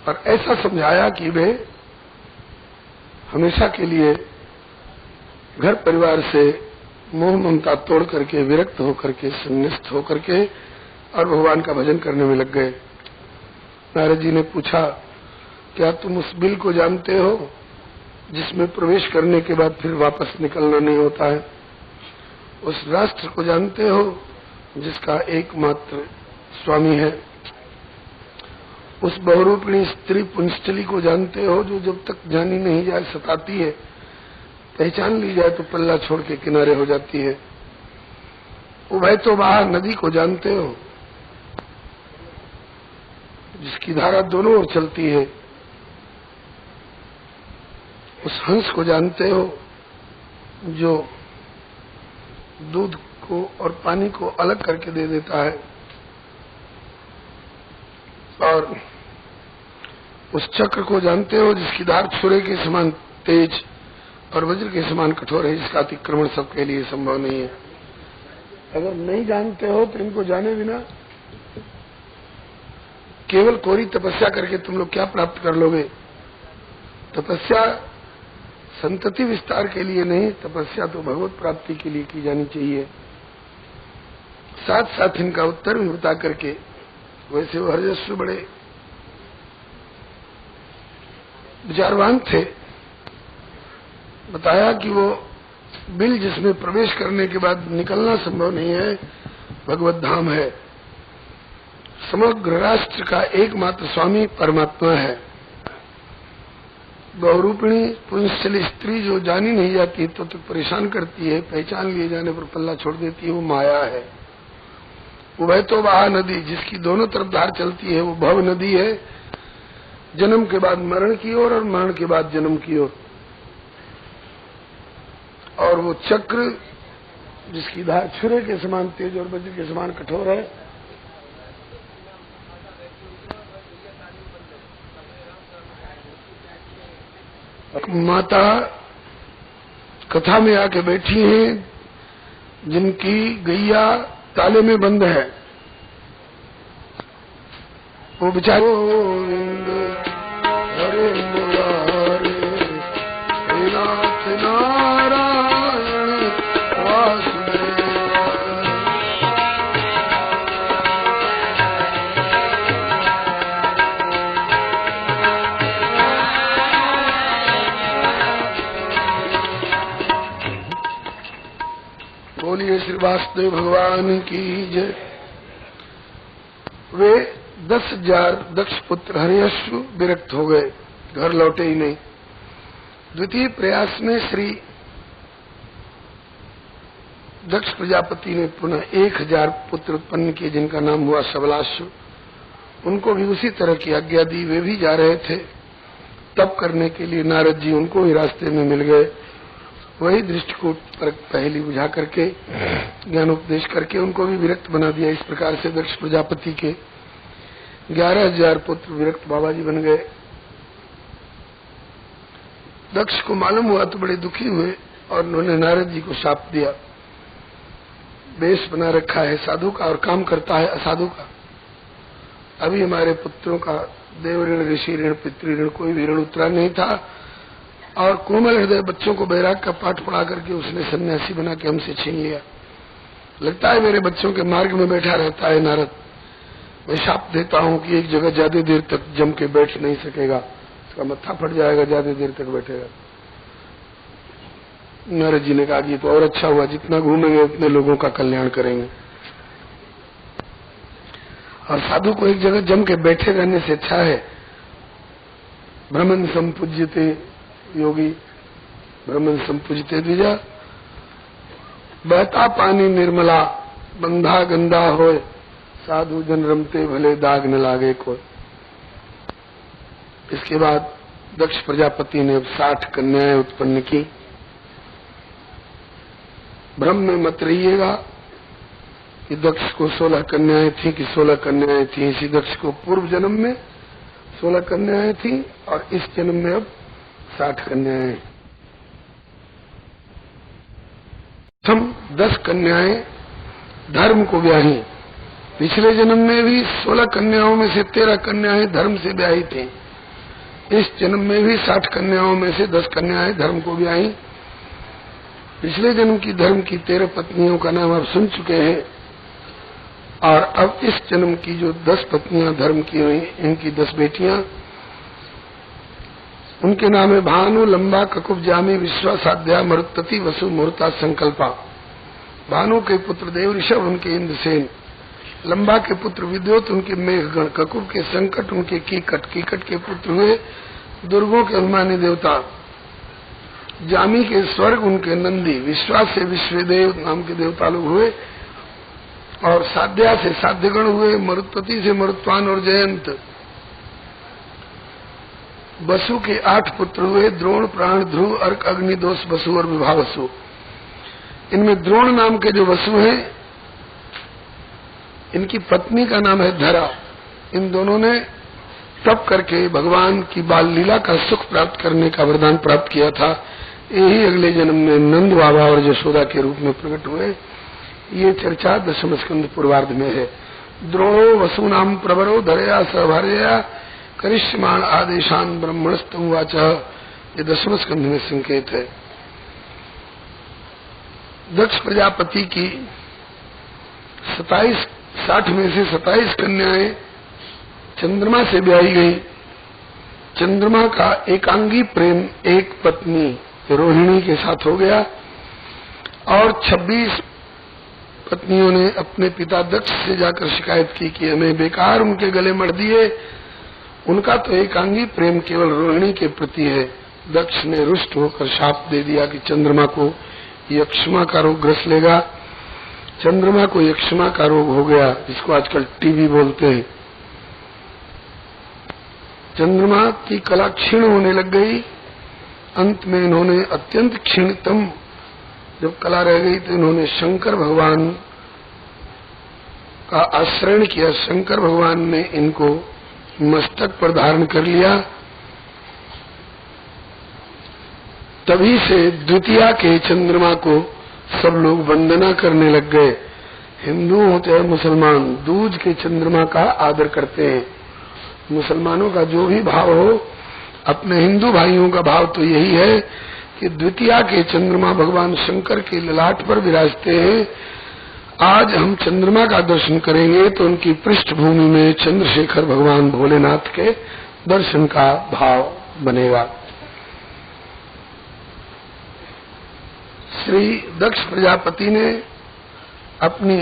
और ऐसा समझाया कि वे हमेशा के लिए घर परिवार से मोह ममता तोड़ करके विरक्त होकर के संन्यास्त होकर के और भगवान का भजन करने में लग गए। नारद जी ने पूछा, क्या तुम उस बिल को जानते हो जिसमें प्रवेश करने के बाद फिर वापस निकलना नहीं होता है? उस राष्ट्र को जानते हो जिसका एकमात्र स्वामी है? उस बहुरूपिणी स्त्री पुंस्टली को जानते हो जो जब तक जानी नहीं जाए सताती है, पहचान ली जाए तो पल्ला छोड़ के किनारे हो जाती है? उभय तो बाहर नदी को जानते हो जिसकी धारा दोनों ओर चलती है? उस हंस को जानते हो जो दूध को और पानी को अलग करके दे देता है? और उस चक्र को जानते हो जिसकी धार छुरे के समान तेज और वज्र के समान कठोर है, जिसका अतिक्रमण सबके लिए संभव नहीं है? अगर नहीं जानते हो तो इनको जाने बिना केवल कोरी तपस्या करके तुम लोग क्या प्राप्त कर लोगे? तपस्या संतति विस्तार के लिए नहीं, तपस्या तो भगवत प्राप्ति के लिए की जानी चाहिए। साथ साथ इनका उत्तर भी बता करके, वैसे वो हर्यश्व बड़े विचारवान थे, बताया कि वो बिल जिसमें प्रवेश करने के बाद निकलना संभव नहीं है भगवत धाम है। समग्र राष्ट्र का एकमात्र स्वामी परमात्मा है। बहुरूपिणी पुंस्टली स्त्री जो जानी नहीं जाती तो परेशान करती है, पहचान लिए जाने पर पल्ला छोड़ देती है, वो माया है। उभय तो वहा नदी जिसकी दोनों तरफ धार चलती है वो भव नदी है, जन्म के बाद मरण की ओर और मरण के बाद जन्म की ओर। और वो चक्र जिसकी धार छुरे के समान तेज और वज्र के समान कठोर है, माता कथा में आके बैठी हैं जिनकी गैया ताले में बंद है, वो बेचारे गोविंद हरे मुरारे नाथ नारायण वासुदेव। बोलिए श्री वासुदेव भगवान की जय। वे 10,000 दक्ष पुत्र हर्यश्व विरक्त हो गए, घर लौटे ही नहीं। द्वितीय प्रयास में श्री दक्ष प्रजापति ने पुनः 1,000 पुत्र उत्पन्न किए जिनका नाम हुआ सबलाश्व। उनको भी उसी तरह की आज्ञा दी। वे भी जा रहे थे तप करने के लिए। नारद जी उनको ही रास्ते में मिल गए। वही दृष्टिकोण पर पहली बुझा करके ज्ञानोपदेश करके उनको भी विरक्त बना दिया। इस प्रकार से दक्ष प्रजापति के 11,000 पुत्र विरक्त बाबा जी बन गए। दक्ष को मालूम हुआ तो बड़े दुखी हुए और उन्होंने नारद जी को शाप दिया। वेश बना रखा है साधु का और काम करता है असाधु का। अभी हमारे पुत्रों का देव ऋण, ऋषि ऋण, पितृ ऋण कोई भी ऋण उतरा नहीं था और कोमल हृदय बच्चों को बैराग का पाठ पढ़ा करके उसने सन्यासी बना के हमसे छीन लिया। लगता है मेरे बच्चों के मार्ग में बैठा रहता है नारद। मैं शाप देता हूं कि एक जगह ज्यादा देर तक जम के बैठ नहीं सकेगा, उसका मत्था फट जाएगा ज्यादा देर तक बैठेगा। नारद जी ने कहा कि तो और अच्छा हुआ, जितना घूमेंगे उतने लोगों का कल्याण करेंगे। और साधु को एक जगह जम के बैठे रहने से अच्छा है ब्रह्मन संपूज्यते योगी, ब्रह्मन संपूज्यते द्विजा, बहता पानी निर्मला, बंधा गंदा होए, साधु जन रमते भले दाग न लागे कोई। इसके बाद दक्ष प्रजापति ने 60 कन्याएं उत्पन्न की। भ्रम में मत रहिएगा कि दक्ष को 16 कन्याएं थी कि 16 कन्याएं थी। इसी दक्ष को पूर्व जन्म में 16 कन्याएं थी और इस जन्म में अब 60 कन्याएं। प्रथम 10 कन्याएं धर्म को ब्याही। पिछले जन्म में भी 16 कन्याओं में से 13 कन्याएं धर्म से ब्याही थी। इस जन्म में भी 60 कन्याओं में से 10 कन्याएं धर्म को ब्याही। पिछले जन्म की धर्म की 13 पत्नियों का नाम आप सुन चुके हैं और अब इस जन्म की जो 10 पत्नियां धर्म की हुई, इनकी 10 बेटियां, उनके नाम है भानु, लंबा, ककुब, जामी, विश्वा, साध्या, मरुत्तति, वसु, मुहूर्ता, संकल्पा। भानु के पुत्र देव ऋषभ, उनके इंद्रसेन। लंबा के पुत्र विद्योत, उनके मेघगण। ककुब के संकट, उनके कीकट। कीकट के पुत्र हुए दुर्गों के अभिमानी देवता। जामी के स्वर्ग, उनके नंदी। विश्वास से विश्वदेव नाम के देवता लोग हुए और साध्या से साध्यगण हुए। मरुत्पति से मरुत्वान और जयंत। वसु के 8 पुत्र हुए, द्रोण, प्राण, ध्रुव, अर्क, अग्नि, दोष, वसु और विभावसु। इनमें द्रोण नाम के जो वसु हैं, इनकी पत्नी का नाम है धरा। इन दोनों ने तप करके भगवान की बाल लीला का सुख प्राप्त करने का वरदान प्राप्त किया था। यही अगले जन्म में नंद बाबा और यशोदा के रूप में प्रकट हुए। ये चर्चा 10वें स्कंद पूर्वार्ध में है। द्रोणो वसु नाम प्रवरो धरया सभार्या करिष्यमाण आदेशान ब्रह्मणस्तु वाच। ये 10वें स्कंद में संकेत है। दक्ष प्रजापति की 60 में से 27 कन्याएं चंद्रमा से ब्याही गई। चंद्रमा का एकांगी प्रेम एक पत्नी रोहिणी के साथ हो गया और 26 पत्नियों ने अपने पिता दक्ष से जाकर शिकायत की कि हमें बेकार उनके गले मढ़ दिए। उनका तो एकांगी प्रेम केवल रोहिणी के प्रति है। दक्ष ने रुष्ट होकर शाप दे दिया कि चंद्रमा को यक्षमा का रोग ग्रस लेगा। चंद्रमा को यक्षमा का रोग हो गया, जिसको आजकल टीबी बोलते हैं। चंद्रमा की कला क्षीण होने लग गई। अंत में इन्होंने अत्यंत क्षीणतम जब कला रह गई तो इन्होंने शंकर भगवान का आश्रय किया। शंकर भगवान ने इनको मस्तक पर धारण कर लिया। तभी से द्वितीया के चंद्रमा को सब लोग वंदना करने लग गए। हिंदू हो चाहे मुसलमान, दूज के चंद्रमा का आदर करते हैं। मुसलमानों का जो भी भाव हो, अपने हिंदू भाइयों का भाव तो यही है कि द्वितीया के चंद्रमा भगवान शंकर के ललाट पर विराजते हैं। आज हम चंद्रमा का दर्शन करेंगे तो उनकी पृष्ठभूमि में चंद्रशेखर भगवान भोलेनाथ के दर्शन का भाव बनेगा। श्री दक्ष प्रजापति ने अपनी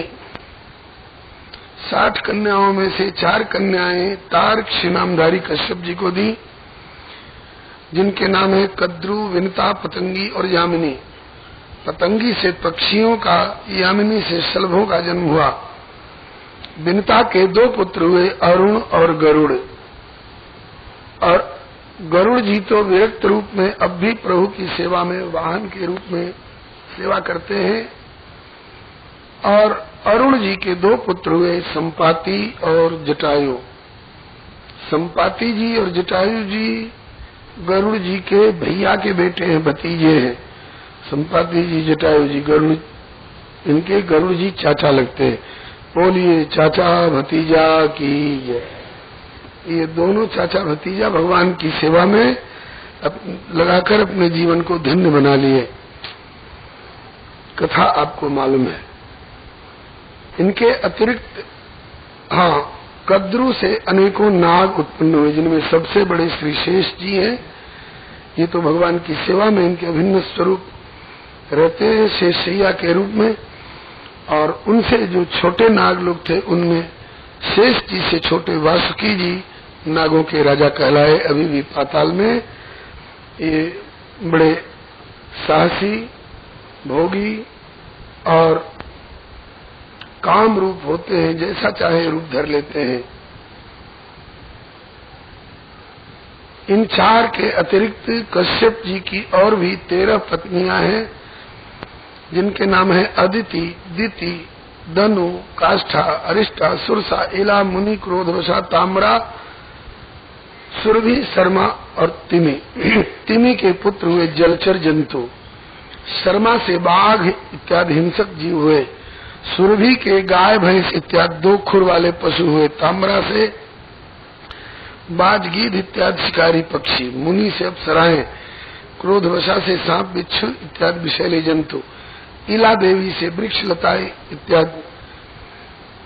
60 कन्याओं में से 4 कन्याएं तारक्षी नामधारी कश्यप जी को दी, जिनके नाम है कद्रु, विनता, पतंगी और यामिनी। पतंगी से पक्षियों का, यामिनी से शलभों का जन्म हुआ। विनता के 2 पुत्र हुए, अरुण और गरुड़। और गरुड़ जी तो विरक्त रूप में अब भी प्रभु की सेवा में वाहन के रूप में सेवा करते हैं। और अरुण जी के दो पुत्र हुए, संपाति और जटायु। संपाति जी और जटायु जी गरुड़ जी के भैया के बेटे हैं, भतीजे हैं। संपाति जी जटायु जी गरुड़, इनके गरुड़ जी चाचा लगते हैं। बोलिए चाचा भतीजा की जय। ये दोनों चाचा भतीजा भगवान की सेवा में लगाकर अपने जीवन को धन्य बना लिए। कथा आपको मालूम है। इनके अतिरिक्त कद्रु से अनेकों नाग उत्पन्न हुए, जिनमें सबसे बड़े श्री शेष जी हैं। ये तो भगवान की सेवा में इनके अभिन्न स्वरूप रहते हैं शेषैया के रूप में। और उनसे जो छोटे नाग लोग थे, उनमें शेष जी से छोटे वासुकी जी नागों के राजा कहलाए। अभी भी पाताल में ये बड़े साहसी, भोगी और काम रूप होते हैं, जैसा चाहे रूप धर लेते हैं। इन चार के अतिरिक्त कश्यप जी की और भी 13 पत्नियां हैं, जिनके नाम है अदिति, दिति, दनु, काष्ठा, अरिष्टा, सुरसा, इला, मुनि, क्रोधवशा, ताम्रा, सुरभि, शर्मा और तिमी। तिमी के पुत्र हुए जलचर जंतु। शर्मा से बाघ इत्यादि हिंसक जीव हुए। सुरभि के गाय, भैंस इत्यादि 2 खुर वाले पशु हुए। ताम्रा से बाज, गीध इत्यादि शिकारी पक्षी। मुनि से अप्सराएं। क्रोधवशा से सांप, बिच्छू इत्यादि विषैले जंतु। इला देवी से वृक्ष, लताएं इत्यादि।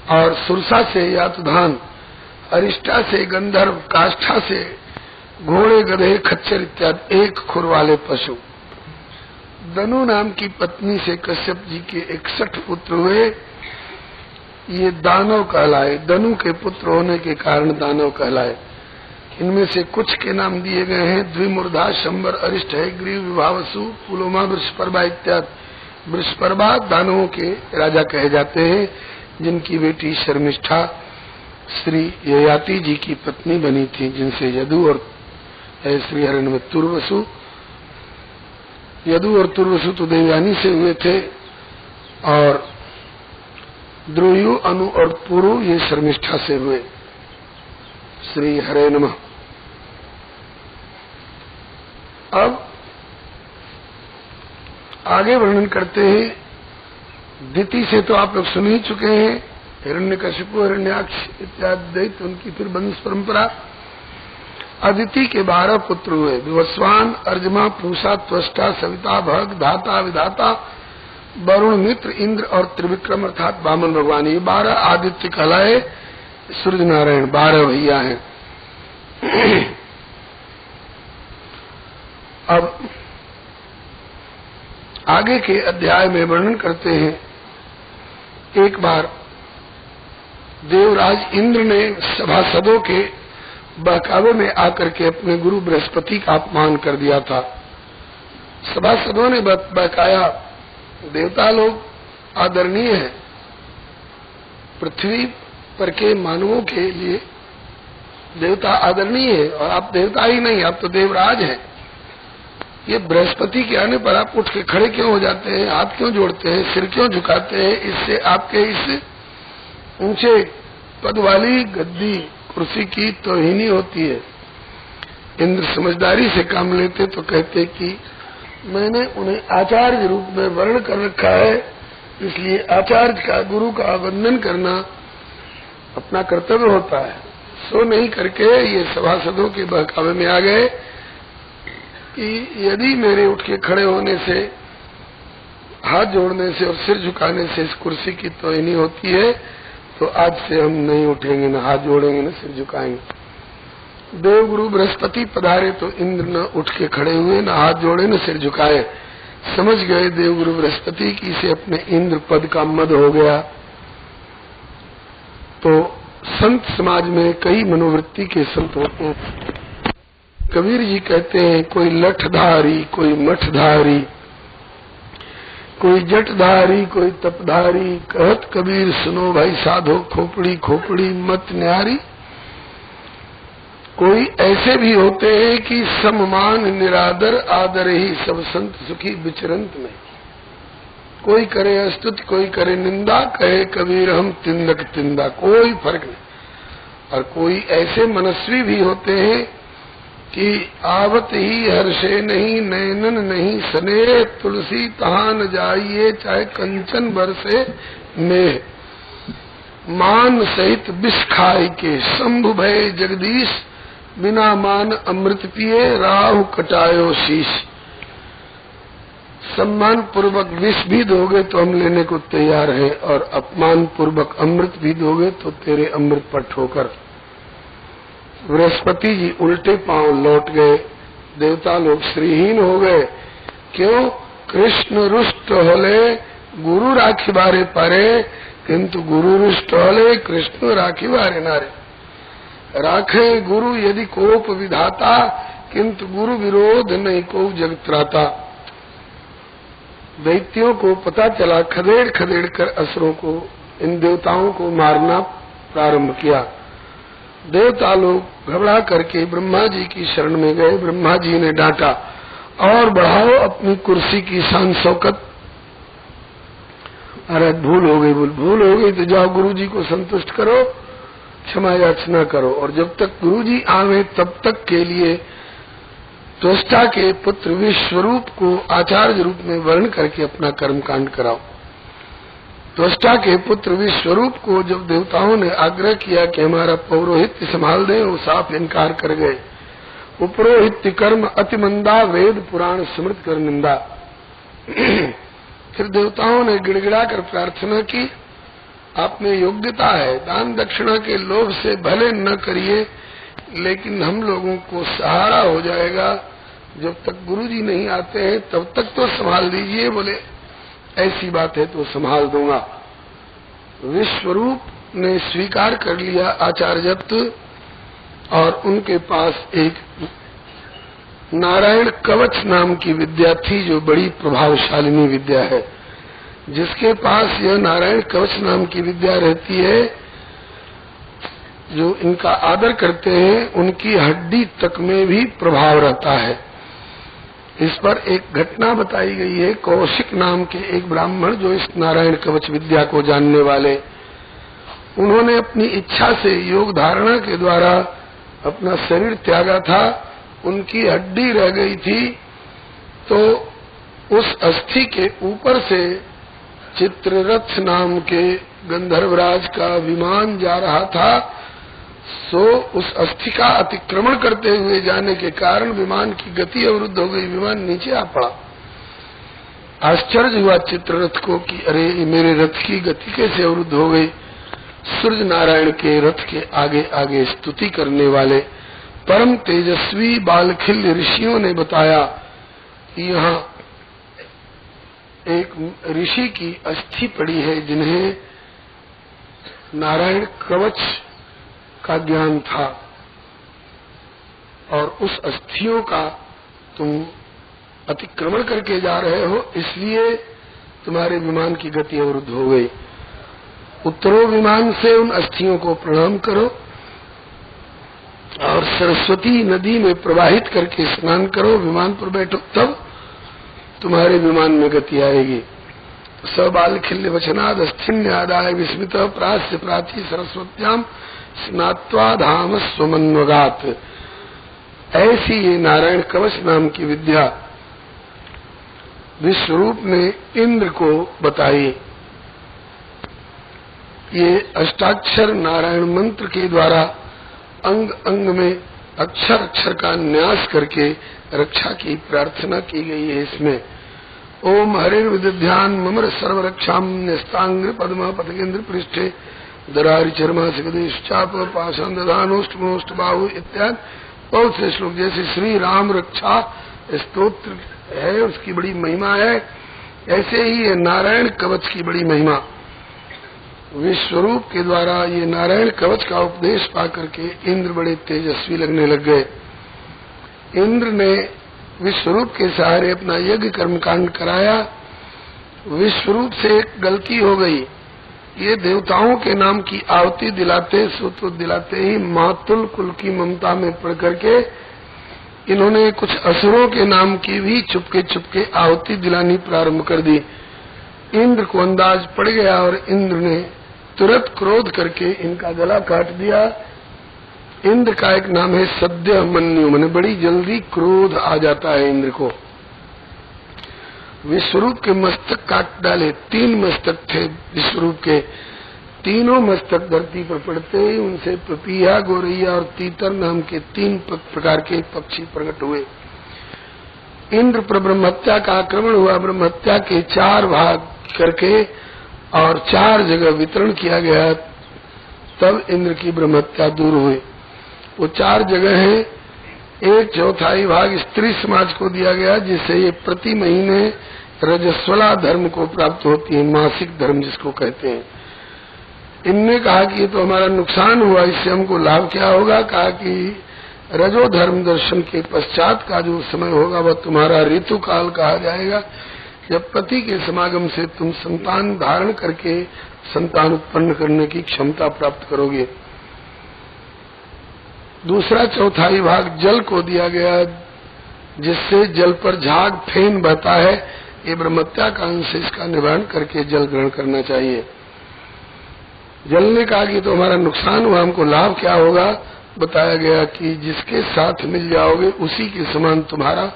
और सुरसा से यातुधान। अरिष्टा से गंधर्व। काष्ठा से घोड़े, गधे, खच्चर इत्यादि 1 खुर वाले पशु। दनु नाम की पत्नी से कश्यप जी के 61 पुत्र हुए। ये दानव कहलाए। दनु के पुत्र होने के कारण दानव कहलाए। इनमें से कुछ के नाम दिए गए हैं द्विमूर्धा, शंबर, अरिष्ट, ग्रीव, विभावसु, पुलोमा, वृषपर्वा इत्यादि। वृषपर्वा दानवों के राजा कहे जाते हैं, जिनकी बेटी शर्मिष्ठा श्री ययाति जी की पत्नी बनी थी, जिनसे यदु और श्री हरण में तुर्वसु। यदु और तुर्वसु तो देवयानी से हुए थे, और द्रुयु, अनु और पुरु ये शर्मिष्ठा से हुए। श्री हरे नमः। अब आगे वर्णन करते हैं। दिति से तो आप लोग सुन ही चुके हैं, हिरण्यकशिपु, हिरण्याक्ष इत्यादि दैत्य, उनकी फिर वंश परंपरा। अदिति के 12 पुत्र हुए। विवस्वान, अर्जमा, पूषा, त्वष्टा, सविता, भग, धाता, विधाता, वरुण, मित्र, इंद्र और त्रिविक्रम अर्थात वामन भगवान। ये 12 आदित्य कहलाए। सूर्य नारायण 12 भैया हैं। अब आगे के अध्याय में वर्णन करते हैं। एक बार देवराज इंद्र ने सभासदों के बहकावे में आकर के अपने गुरु बृहस्पति का अपमान कर दिया था। सभासदों ने बहकाया, देवता लोग आदरणीय हैं, पृथ्वी पर के मानवों के लिए देवता आदरणीय है, और आप देवता ही नहीं, आप तो देवराज हैं। ये बृहस्पति के आने पर आप उठ के खड़े क्यों हो जाते हैं, हाथ क्यों जोड़ते हैं, सिर क्यों झुकाते हैं? इससे आपके इस ऊंचे पद वाली गद्दी कुर्सी की तौहीनी होती है। इंद्र समझदारी से काम लेते तो कहते कि मैंने उन्हें आचार्य रूप में वर्ण कर रखा है, इसलिए आचार्य का, गुरु का वंदन करना अपना कर्तव्य होता है। सो नहीं करके ये सभासदों के बहकावे में आ गए कि यदि मेरे उठ के खड़े होने से, हाथ जोड़ने से और सिर झुकाने से इस कुर्सी की तौहीनी होती है, तो आज से हम नहीं उठेंगे, न हाथ जोड़ेंगे, न सिर झुकाएंगे। देवगुरु बृहस्पति पधारे तो इंद्र न उठ के खड़े हुए, न हाथ जोड़े, न सिर झुकाए। समझ गए देवगुरु बृहस्पति की इसे अपने इंद्र पद का मद हो गया। तो संत समाज में कई मनोवृत्ति के संत होते हैं। कबीर जी कहते हैं, कोई लठधारी, कोई मठधारी, कोई जटधारी, कोई तपधारी। कहत कबीर सुनो भाई साधो, खोपड़ी खोपड़ी मत न्यारी। कोई ऐसे भी होते हैं कि सममान निरादर आदर ही सब संत सुखी विचरंत में। कोई करे स्तुति, कोई करे निंदा, कहे कबीर हम तिंदक तिंदा, कोई फर्क नहीं। और कोई ऐसे मनस्वी भी होते हैं कि आवत ही हर्षे नहीं, नैनन नहीं सने, तुलसी तहां न जाइए चाहे कंचन बरसे में। मान सहित विष खाए के शंभु भय जगदीश, बिना मान अमृत पिए राहु कटायो शीश। सम्मान पूर्वक विष भी दोगे तो हम लेने को तैयार हैं, और अपमान पूर्वक अमृत भी दोगे तो तेरे अमृत पर ठोकर। बृहस्पति जी उल्टे पांव लौट गए, देवता लोग श्रीहीन हो गए। क्यों? कृष्ण रुष्ट होले गुरु राखी बारे पारे, किंतु गुरु रुष्ट होले कृष्ण राखी बारे नारे। राखे गुरु यदि कोप विधाता, किंतु गुरु विरोध नहीं को जगत्राता। दैत्यों को पता चला, खदेड़ खदेड़ कर असुरों को, इन देवताओं को मारना प्रारंभ किया। देवता लोग घबरा करके ब्रह्मा जी की शरण में गए। ब्रह्मा जी ने डांटा, और बढ़ाओ अपनी कुर्सी की शान शौकत। अरे भूल हो गई, भूल हो गई तो जाओ गुरु जी को संतुष्ट करो, क्षमा याचना करो, और जब तक गुरु जी आवे तब तक के लिए त्वष्टा के पुत्र विश्वरूप को आचार्य रूप में वर्ण करके अपना कर्म कांड कराओ। त्वष्टा के पुत्र विश्वरूप को जब देवताओं ने आग्रह किया कि हमारा पौरोहित्य संभाल दें, वो साफ इनकार कर गए। उपरोहित्य कर्म अति मंदा, वेद पुराण स्मृत कर निंदा। फिर देवताओं ने गिड़गिड़ा कर प्रार्थना की, आप में योग्यता है, दान दक्षिणा के लोभ से भले न करिए, लेकिन हम लोगों को सहारा हो जाएगा। जब तक गुरुजी नहीं आते हैं तब तक तो संभाल दीजिए। बोले ऐसी बात है तो संभाल दूंगा। विश्वरूप ने स्वीकार कर लिया आचार्यत्व, और उनके पास एक नारायण कवच नाम की विद्या थी, जो बड़ी प्रभावशालिनी विद्या है। जिसके पास यह नारायण कवच नाम की विद्या रहती है, जो इनका आदर करते हैं, उनकी हड्डी तक में भी प्रभाव रहता है। इस पर एक घटना बताई गई है। कौशिक नाम के एक ब्राह्मण, जो इस नारायण कवच विद्या को जानने वाले, उन्होंने अपनी इच्छा से योग धारणा के द्वारा अपना शरीर त्यागा था। उनकी हड्डी रह गई थी, तो उस अस्थि के ऊपर से चित्ररथ नाम के गंधर्वराज का विमान जा रहा था। सो उस अस्थि का अतिक्रमण करते हुए जाने के कारण विमान की गति अवरुद्ध हो गई, विमान नीचे आ पड़ा। आश्चर्य हुआ चित्ररथ को कि अरे मेरे रथ की गति कैसे अवरुद्ध हो गई। सूर्य नारायण के रथ के आगे आगे स्तुति करने वाले परम तेजस्वी बालखिल्य ऋषियों ने बताया कि यहाँ एक ऋषि की अस्थि पड़ी है, जिन्हें नारायण कवच का ज्ञान था, और उस अस्थियों का तुम अतिक्रमण करके जा रहे हो, इसलिए तुम्हारे विमान की गति अवरुद्ध हो गई। उतरो विमान से, उन अस्थियों को प्रणाम करो और सरस्वती नदी में प्रवाहित करके स्नान करो, विमान पर बैठो, तब तुम्हारे विमान में गति आएगी। सबाल खिल्य वचनाद अस्थिन्यादाय विस्मित प्रास्य प्राची सरस्वत्याम स्नात्वा धाम स्वमन्वगात। ऐसी ये नारायण कवच नाम की विद्या विश्वरूप ने इंद्र को बताई। ये अष्टाक्षर नारायण मंत्र के द्वारा अंग अंग में अक्षर अक्षर का न्यास करके रक्षा की प्रार्थना की गई है। इसमें ओम हरिर विद्यान ममर सर्वरक्षाम न्यस्तांग्र पद्म पथकेन्द्र पृष्ठे दरारी चर्मा सिगदेश चाप पाषाण दधानोष्ट मनोष्ट बाहु इत्यादि बहुत से श्लोक, जैसे श्री राम रक्षा स्तोत्र है, उसकी बड़ी महिमा है, ऐसे ही ये नारायण कवच की बड़ी महिमा। विश्वरूप के द्वारा ये नारायण कवच का उपदेश पा करके इंद्र बड़े तेजस्वी लगने लग गए। इंद्र ने विश्वरूप के सहारे अपना यज्ञ कर्मकांड कराया। विश्वरूप से एक गलती हो गई ये देवताओं के नाम की आहुति दिलाते सो तो दिलाते ही मातुल कुल की ममता में पड़ करके इन्होंने कुछ असुरों के नाम की भी चुपके आहुति दिलानी प्रारंभ कर दी। इंद्र को अंदाज पड़ गया और इंद्र ने तुरंत क्रोध करके इनका गला काट दिया। इंद्र का एक नाम है सद्य मन्यु, माने बड़ी जल्दी क्रोध आ जाता है इंद्र को। विश्वरूप के मस्तक काट डाले। 3 मस्तक थे विश्वरूप के, तीनों मस्तक धरती पर पड़ते ही उनसे पपीहा, गोरैया और तीतर नाम के 3 प्रकार के पक्षी प्रकट हुए। इंद्र पर ब्रह्महत्या का आक्रमण हुआ। ब्रह्महत्या के 4 भाग करके और 4 जगह वितरण किया गया, तब इंद्र की ब्रह्महत्या दूर हुई। वो 4 जगह हैं। 1/4 भाग स्त्री समाज को दिया गया, जिससे ये प्रति महीने रजस्वला धर्म को प्राप्त होती है, मासिक धर्म जिसको कहते हैं। इनने कहा कि ये तो हमारा नुकसान हुआ, इससे हमको लाभ क्या होगा? कहा कि रजो धर्म दर्शन के पश्चात का जो समय होगा वह तुम्हारा ऋतु काल कहा जाएगा, जब पति के समागम से तुम संतान धारण करके संतान उत्पन्न करने की क्षमता प्राप्त करोगे। दूसरा 1/4 भाग जल को दिया गया, जिससे जल पर झाग फेन बहता है। ये ब्रह्महत्या का अंश, इसका निवारण करके जल ग्रहण करना चाहिए। जल ने कहा कि तो हमारा नुकसान हुआ, हमको लाभ क्या होगा? बताया गया कि जिसके साथ मिल जाओगे उसी के समान तुम्हारा,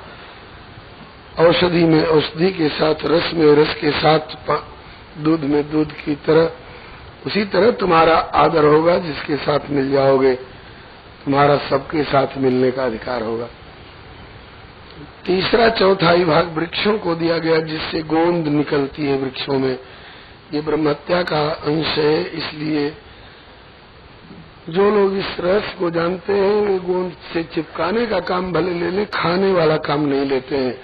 औषधि में औषधि के साथ, रस में रस के साथ, दूध में दूध की तरह, उसी तरह तुम्हारा आदर होगा। जिसके साथ मिल जाओगे तुम्हारा सबके साथ मिलने का अधिकार होगा। तीसरा 1/4 भाग वृक्षों को दिया गया, जिससे गोंद निकलती है वृक्षों में। ये ब्रह्महत्या का अंश है, इसलिए जो लोग इस रस को जानते हैं वे गोंद से चिपकाने का काम भले ले लें, खाने वाला काम नहीं लेते हैं।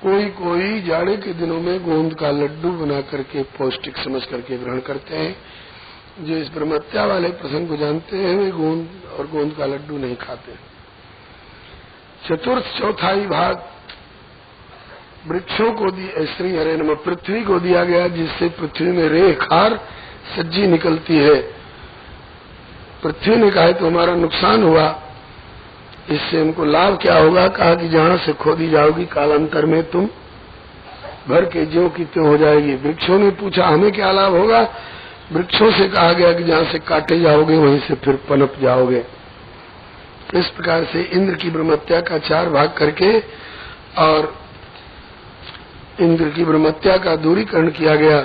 कोई जाड़े के दिनों में गोंद का लड्डू बना करके पौष्टिक समझ करके ग्रहण करते हैं। जो इस ब्रह्महत्या वाले प्रसंग को जानते हैं वे गोंद और गोंद का लड्डू नहीं खाते। चतुर्थ 1/4 भाग वृक्षों को श्री हरे नमः पृथ्वी को दिया गया, जिससे पृथ्वी में रेह खार सज्जी निकलती है। पृथ्वी ने कहा तो हमारा नुकसान हुआ, इससे हमको लाभ क्या होगा? कहा कि जहाँ से खोदी जाओगी कालांतर में तुम भर के ज्यों की त्यों हो जाएगी। वृक्षों ने पूछा हमें क्या लाभ होगा? वृक्षों से कहा गया कि जहाँ से काटे जाओगे वहीं से फिर पनप जाओगे। इस प्रकार से इंद्र की ब्रह्महत्या का 4 भाग करके और इंद्र की ब्रह्महत्या का दूरीकरण किया गया।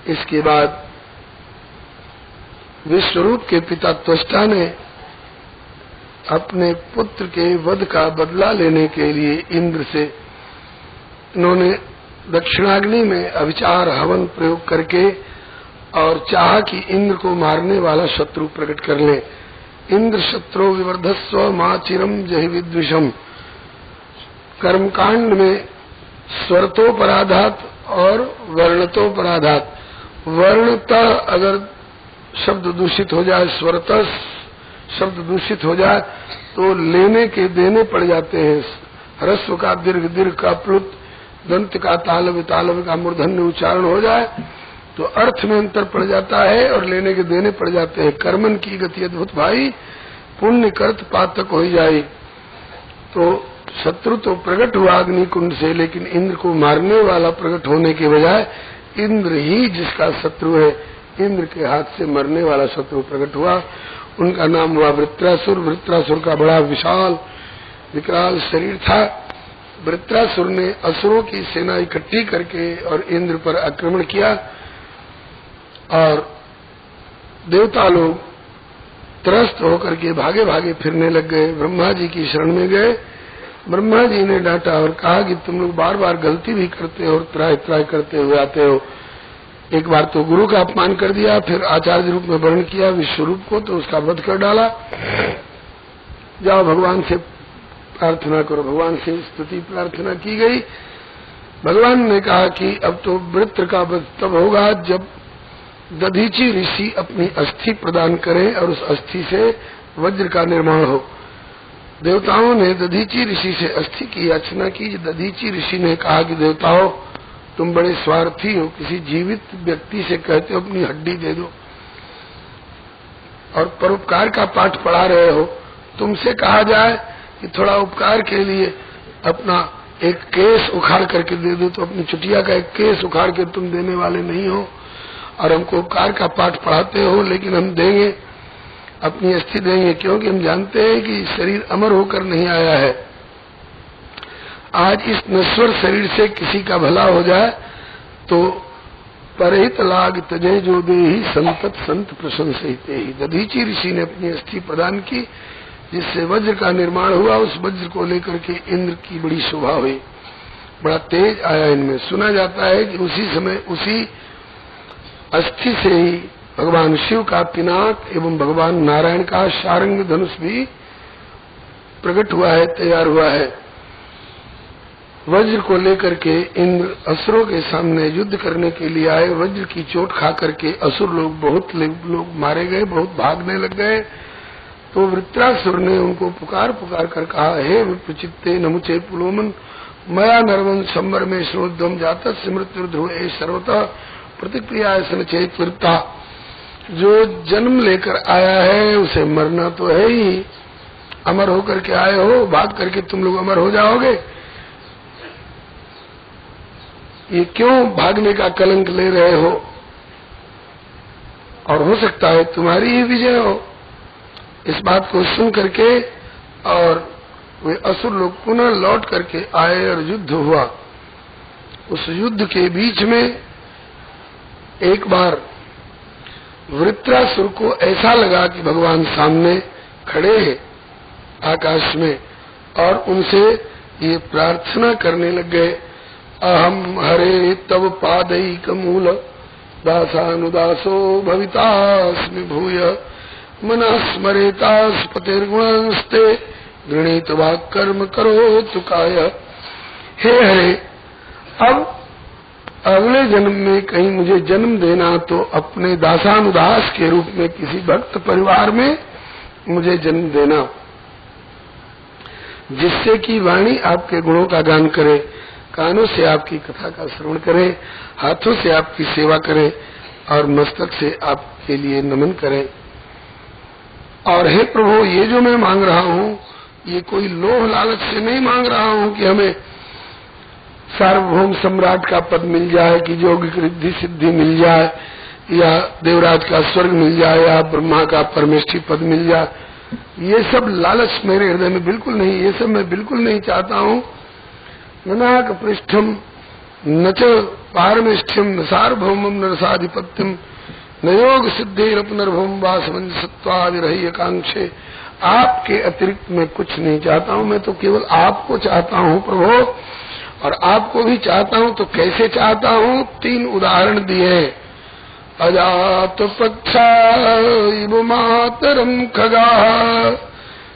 इसके बाद विश्वरूप के पिता त्वष्टा ने अपने पुत्र के वध का बदला लेने के लिए इंद्र से इन्होंने दक्षिणाग्नि में अविचार हवन प्रयोग करके और चाहा कि इंद्र को मारने वाला शत्रु प्रकट कर ले। इंद्र शत्रु विवर्धस्व मां चिरम जहि विद्विषम। कर्मकांड में स्वरतोपराधात और वर्णतोपराधात। वर्णतः अगर शब्द दूषित हो जाए, स्वरतः शब्द दूषित हो जाए तो लेने के देने पड़ जाते हैं। ह्रस्व का दीर्घ, दीर्घ का प्लुत, दंत का तालव्य, तालव्य का मूर्धन्य उच्चारण हो जाए तो अर्थ में अंतर पड़ जाता है और लेने के देने पड़ जाते हैं। कर्मन की गति अद्भुत भाई, पुण्य कर्त पातक हो जाए। तो शत्रु तो प्रकट हुआ अग्नि कुंड से, लेकिन इंद्र को मारने वाला प्रकट होने के बजाय इंद्र ही जिसका शत्रु है, इंद्र के हाथ से मरने वाला शत्रु प्रकट हुआ। उनका नाम हुआ वृत्रासुर। वृत्रासुर का बड़ा विशाल विकराल शरीर था। वृत्रासुर ने असुरों की सेना इकट्ठी करके और इंद्र पर आक्रमण किया और देवता लोग त्रस्त होकर के भागे भागे फिरने लग गए। ब्रह्मा जी की शरण में गए। ब्रह्मा जी ने डांटा और कहा कि तुम लोग बार बार गलती भी करते हो और त्राय त्राय करते हुए आते हो। एक बार तो गुरु का अपमान कर दिया, फिर आचार्य रूप में वर्ण किया विश्वरूप को, तो उसका वध कर डाला। जाओ भगवान से प्रार्थना करो। भगवान से स्तुति प्रार्थना की गई। भगवान ने कहा कि अब तो वृत्र का वध तब होगा जब दधीची ऋषि अपनी अस्थि प्रदान करें और उस अस्थि से वज्र का निर्माण हो। देवताओं ने दधीची ऋषि से अस्थि की याचना की। दधीची ऋषि ने कहा कि देवताओं तुम बड़े स्वार्थी हो, किसी जीवित व्यक्ति से कहते हो अपनी हड्डी दे दो, और परोपकार का पाठ पढ़ा रहे हो। तुमसे कहा जाए कि थोड़ा उपकार के लिए अपना एक केस उखाड़ करके दे दो, तो अपनी चुटिया का एक केस उखाड़ के तुम देने वाले नहीं हो, और हमको उपकार का पाठ पढ़ाते हो। लेकिन हम देंगे, अपनी अस्थि देंगे, क्योंकि हम जानते हैं कि शरीर अमर होकर नहीं आया है। आज इस नश्वर शरीर से किसी का भला हो जाए तो परहित लाग तजय जो दे ही संतत संत प्रशंसते ही। दधीची ऋषि ने अपनी अस्थि प्रदान की, जिससे वज्र का निर्माण हुआ। उस वज्र को लेकर के इंद्र की बड़ी शोभा हुई, बड़ा तेज आया इनमें। सुना जाता है कि उसी समय उसी अस्थि से ही भगवान शिव का पिनाक एवं भगवान नारायण का शारंग धनुष भी प्रकट हुआ है, तैयार हुआ है। वज्र को लेकर के इंद्र असुरों के सामने युद्ध करने के लिए आए। वज्र की चोट खा करके असुर लोग, बहुत लोग मारे गए, बहुत भागने लग गए। तो वृत्रासुर ने उनको पुकार पुकार कर कहा, हे विप्रचित्ते नमुचे पुलोमन मया नरवन संवर में श्रोद्धम जाता मृत्यु ध्रुव ए सर्वतः प्रतिक्रिया चेत वृत्ता। जो जन्म लेकर आया है उसे मरना तो है ही, अमर होकर के आए हो, भाग करके तुम लोग अमर हो जाओगे। ये क्यों भागने का कलंक ले रहे हो, और हो सकता है तुम्हारी ही विजय हो। इस बात को सुन करके और वे असुर लोग पुनः लौट करके आए और युद्ध हुआ। उस युद्ध के बीच में एक बार वृत्रासुर को ऐसा लगा कि भगवान सामने खड़े हैं आकाश में, और उनसे ये प्रार्थना करने लग गए, अहम हरे तव पादैक मूल दासानुदासो भवितास्मि भूय मनः स्मरेतास्पतिर्गुणस्ते गृणीत वाक् कर्म करोतु काय। हे हरे, अब अगले जन्म में कहीं मुझे जन्म देना तो अपने दासानुदास के रूप में किसी भक्त परिवार में मुझे जन्म देना, जिससे कि वाणी आपके गुणों का गान करे, कानों से आपकी कथा का श्रवण करे, हाथों से आपकी सेवा करे और मस्तक से आपके लिए नमन करे। और हे प्रभु, ये जो मैं मांग रहा हूँ ये कोई लोभ लालच से नहीं मांग रहा हूँ कि हमें सार्वभौम सम्राट का पद मिल जाए, कि योगिक रिद्धि सिद्धि मिल जाए, या देवराज का स्वर्ग मिल जाए, या ब्रह्मा का परमेष्ठी पद मिल जाए। ये सब लालच मेरे हृदय में बिल्कुल नहीं, ये सब मैं बिल्कुल नहीं चाहता हूँ। ननाक पृष्ठम न च पारमेष्ठ्यम न सार्वभौमम न रसाधिपत्यम न योग सिद्धेर पुनर्भौम वासवंज सत्वादिरह्य कांक्षे। आपके अतिरिक्त मैं कुछ नहीं चाहता हूँ, मैं तो केवल आपको चाहता हूँ प्रभु, और आपको भी चाहता हूँ। तो कैसे चाहता हूँ, 3 उदाहरण दिए। अजात पक्षा इव मातरम खगा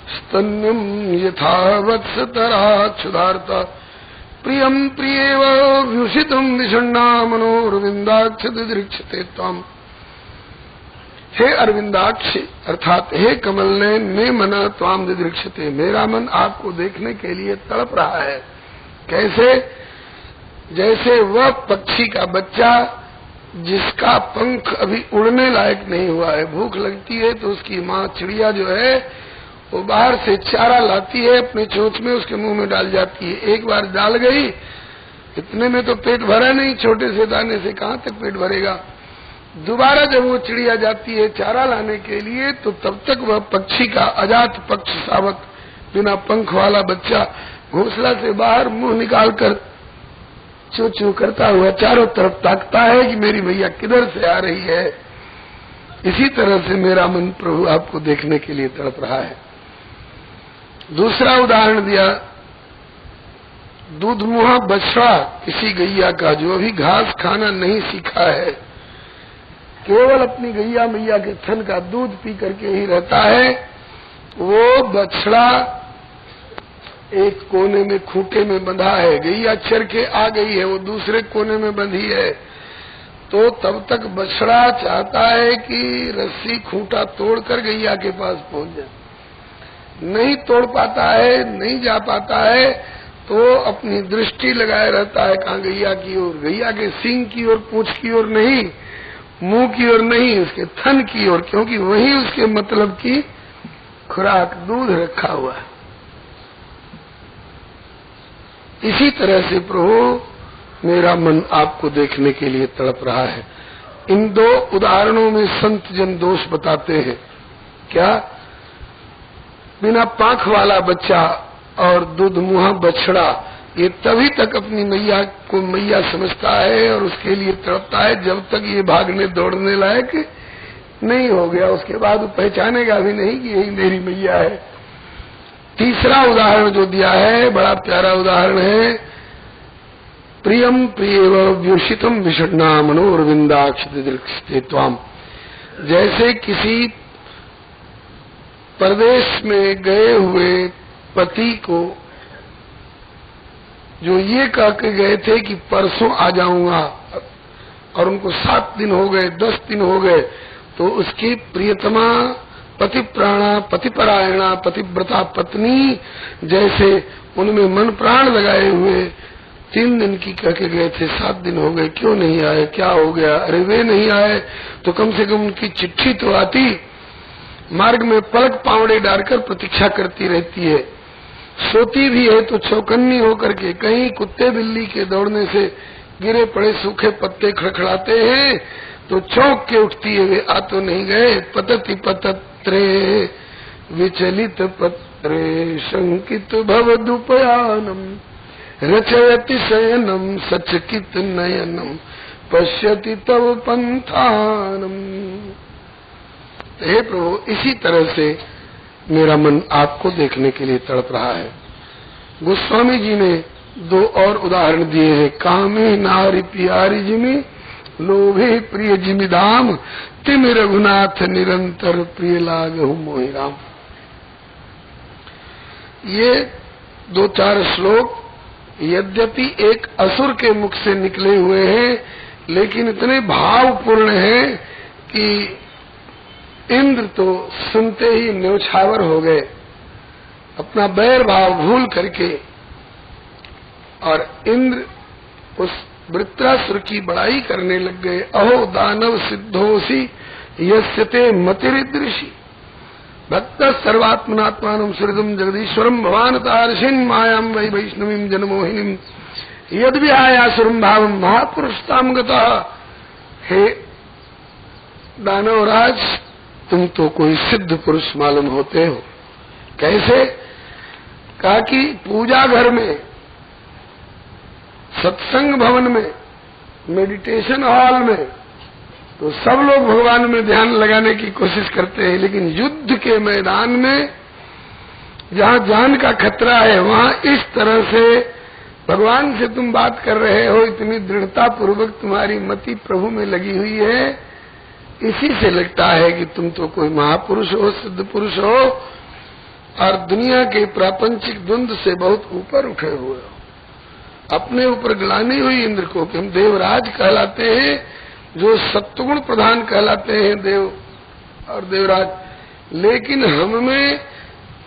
स्तन्यम यथा वत्सतरा क्षुधार्ता प्रियम प्रियेव व्युषितम विषण्णा मनोरविंदाक्ष दृक्षते त्वम्। हे अरविंदाक्ष अर्थात हे कमल नयन, मैं मना त्वाम दृक्षते, मेरा मन आपको देखने के लिए तड़प रहा है। कैसे? जैसे वह पक्षी का बच्चा जिसका पंख अभी उड़ने लायक नहीं हुआ है, भूख लगती है तो उसकी माँ चिड़िया जो है वो बाहर से चारा लाती है, अपने चोंच में उसके मुंह में डाल जाती है। एक बार डाल गई, इतने में तो पेट भरा नहीं, छोटे से दाने से कहाँ तक पेट भरेगा। दोबारा जब वो चिड़िया जाती है चारा लाने के लिए, तो तब तक वह पक्षी का अजात पक्ष सावक बिना पंख वाला बच्चा घोंसला से बाहर मुंह निकालकर चू चू करता हुआ चारों तरफ ताकता है कि मेरी भैया किधर से आ रही है। इसी तरह से मेरा मन प्रभु आपको देखने के लिए तड़प रहा है। दूसरा उदाहरण दिया, दूधमुहा बछड़ा किसी गैया का जो अभी घास खाना नहीं सीखा है, केवल अपनी गैया मैया के थन का दूध पी करके ही रहता है। वो बछड़ा एक कोने में खूंटे में बंधा है, गैया चर के आ गई है, वो दूसरे कोने में बंधी है। तो तब तक बछड़ा चाहता है कि रस्सी खूंटा तोड़कर गैया के पास पहुंच जाए, नहीं तोड़ पाता है, नहीं जा पाता है। तो अपनी दृष्टि लगाए रहता है कहाँ गैया की ओर, गैया के सींग की ओर, पूंछ की ओर नहीं, मुंह की ओर नहीं, उसके थन की ओर, क्योंकि वही उसके मतलब की खुराक दूध रखा हुआ है। इसी तरह से प्रभु मेरा मन आपको देखने के लिए तड़प रहा है। इन दो उदाहरणों में संत जन दोष बताते हैं। क्या? बिना पांख वाला बच्चा और दूध मुहा बछड़ा, ये तभी तक अपनी मैया को मैया समझता है और उसके लिए तड़पता है जब तक ये भागने दौड़ने लायक नहीं हो गया। उसके बाद वो पहचानेगा भी नहीं कि यही मेरी मैया है। तीसरा उदाहरण जो दिया है बड़ा प्यारा उदाहरण है। प्रियम प्रियव व्युषितम विषण्णा मनोरविंदाक्षते त्वाम। जैसे किसी परदेश में गए हुए पति को जो ये कह के गए थे कि परसों आ जाऊंगा, और उनको 7 दिन हो गए, 10 दिन हो गए, तो उसकी प्रियतमा पति प्राणा पतिपरायणा पतिव्रता पत्नी जैसे उनमें मन प्राण लगाए हुए 3 दिन की कह के गए थे, 7 दिन हो गए, क्यों नहीं आए, क्या हो गया? अरे वे नहीं आए तो कम से कम उनकी चिट्ठी तो आती। मार्ग में पलक पावड़े डालकर प्रतीक्षा करती रहती है, सोती भी है तो चौकन्नी होकर के। कहीं कुत्ते बिल्ली के दौड़ने से गिरे पड़े सूखे पत्ते खड़खड़ाते हैं तो चौंक के उठती है, वे आ तो नहीं गए। पतति पतत्रे विचलित पत्रे शंकित भवदुपयानम रचयति शयनम सचकित नयनम पश्यति तव पंथानम। हे प्रभु, इसी तरह से मेरा मन आपको देखने के लिए तड़प रहा है। गोस्वामी जी ने 2 और उदाहरण दिए हैं। कामी नारी प्यारी जिमी लोभे प्रिय जिमिदाम तिम रघुनाथ निरंतर प्रिय लागहु मोहि राम। ये 2-4 श्लोक यद्यपि एक असुर के मुख से निकले हुए हैं, लेकिन इतने भावपूर्ण हैं कि इंद्र तो सुनते ही न्योछावर हो गए, अपना बैर भाव भूल करके, और इंद्र उस वृत्रासुर की बड़ाई करने लग गए। अहो दानव सिद्धोसी यस्यते मतिरिदृशी भक्त सर्वात्मनात्मानं सुहृदं जगदीश्वरं भवान तारसिन मायां वै वैष्णवीं जनमोहिनीं यद विहायासुरं भावं महापुरुषतां गतः। हे दानवराज, तुम तो कोई सिद्ध पुरुष मालूम होते हो। कैसे? कहा कि पूजा घर में, सत्संग भवन में, मेडिटेशन हॉल में तो सब लोग भगवान में ध्यान लगाने की कोशिश करते हैं, लेकिन युद्ध के मैदान में जहाँ जान का खतरा है वहाँ इस तरह से भगवान से तुम बात कर रहे हो, इतनी दृढ़ता पूर्वक तुम्हारी मति प्रभु में लगी हुई है। इसी से लगता है कि तुम तो कोई महापुरुष हो, सिद्ध पुरुष हो, और दुनिया के प्रापंचिक द्वंद्व से बहुत ऊपर उठे हुए हो। अपने ऊपर ग्लानि हुई इंद्र को कि हम देवराज कहलाते हैं, जो सत्वगुण प्रधान कहलाते हैं देव और देवराज, लेकिन हमें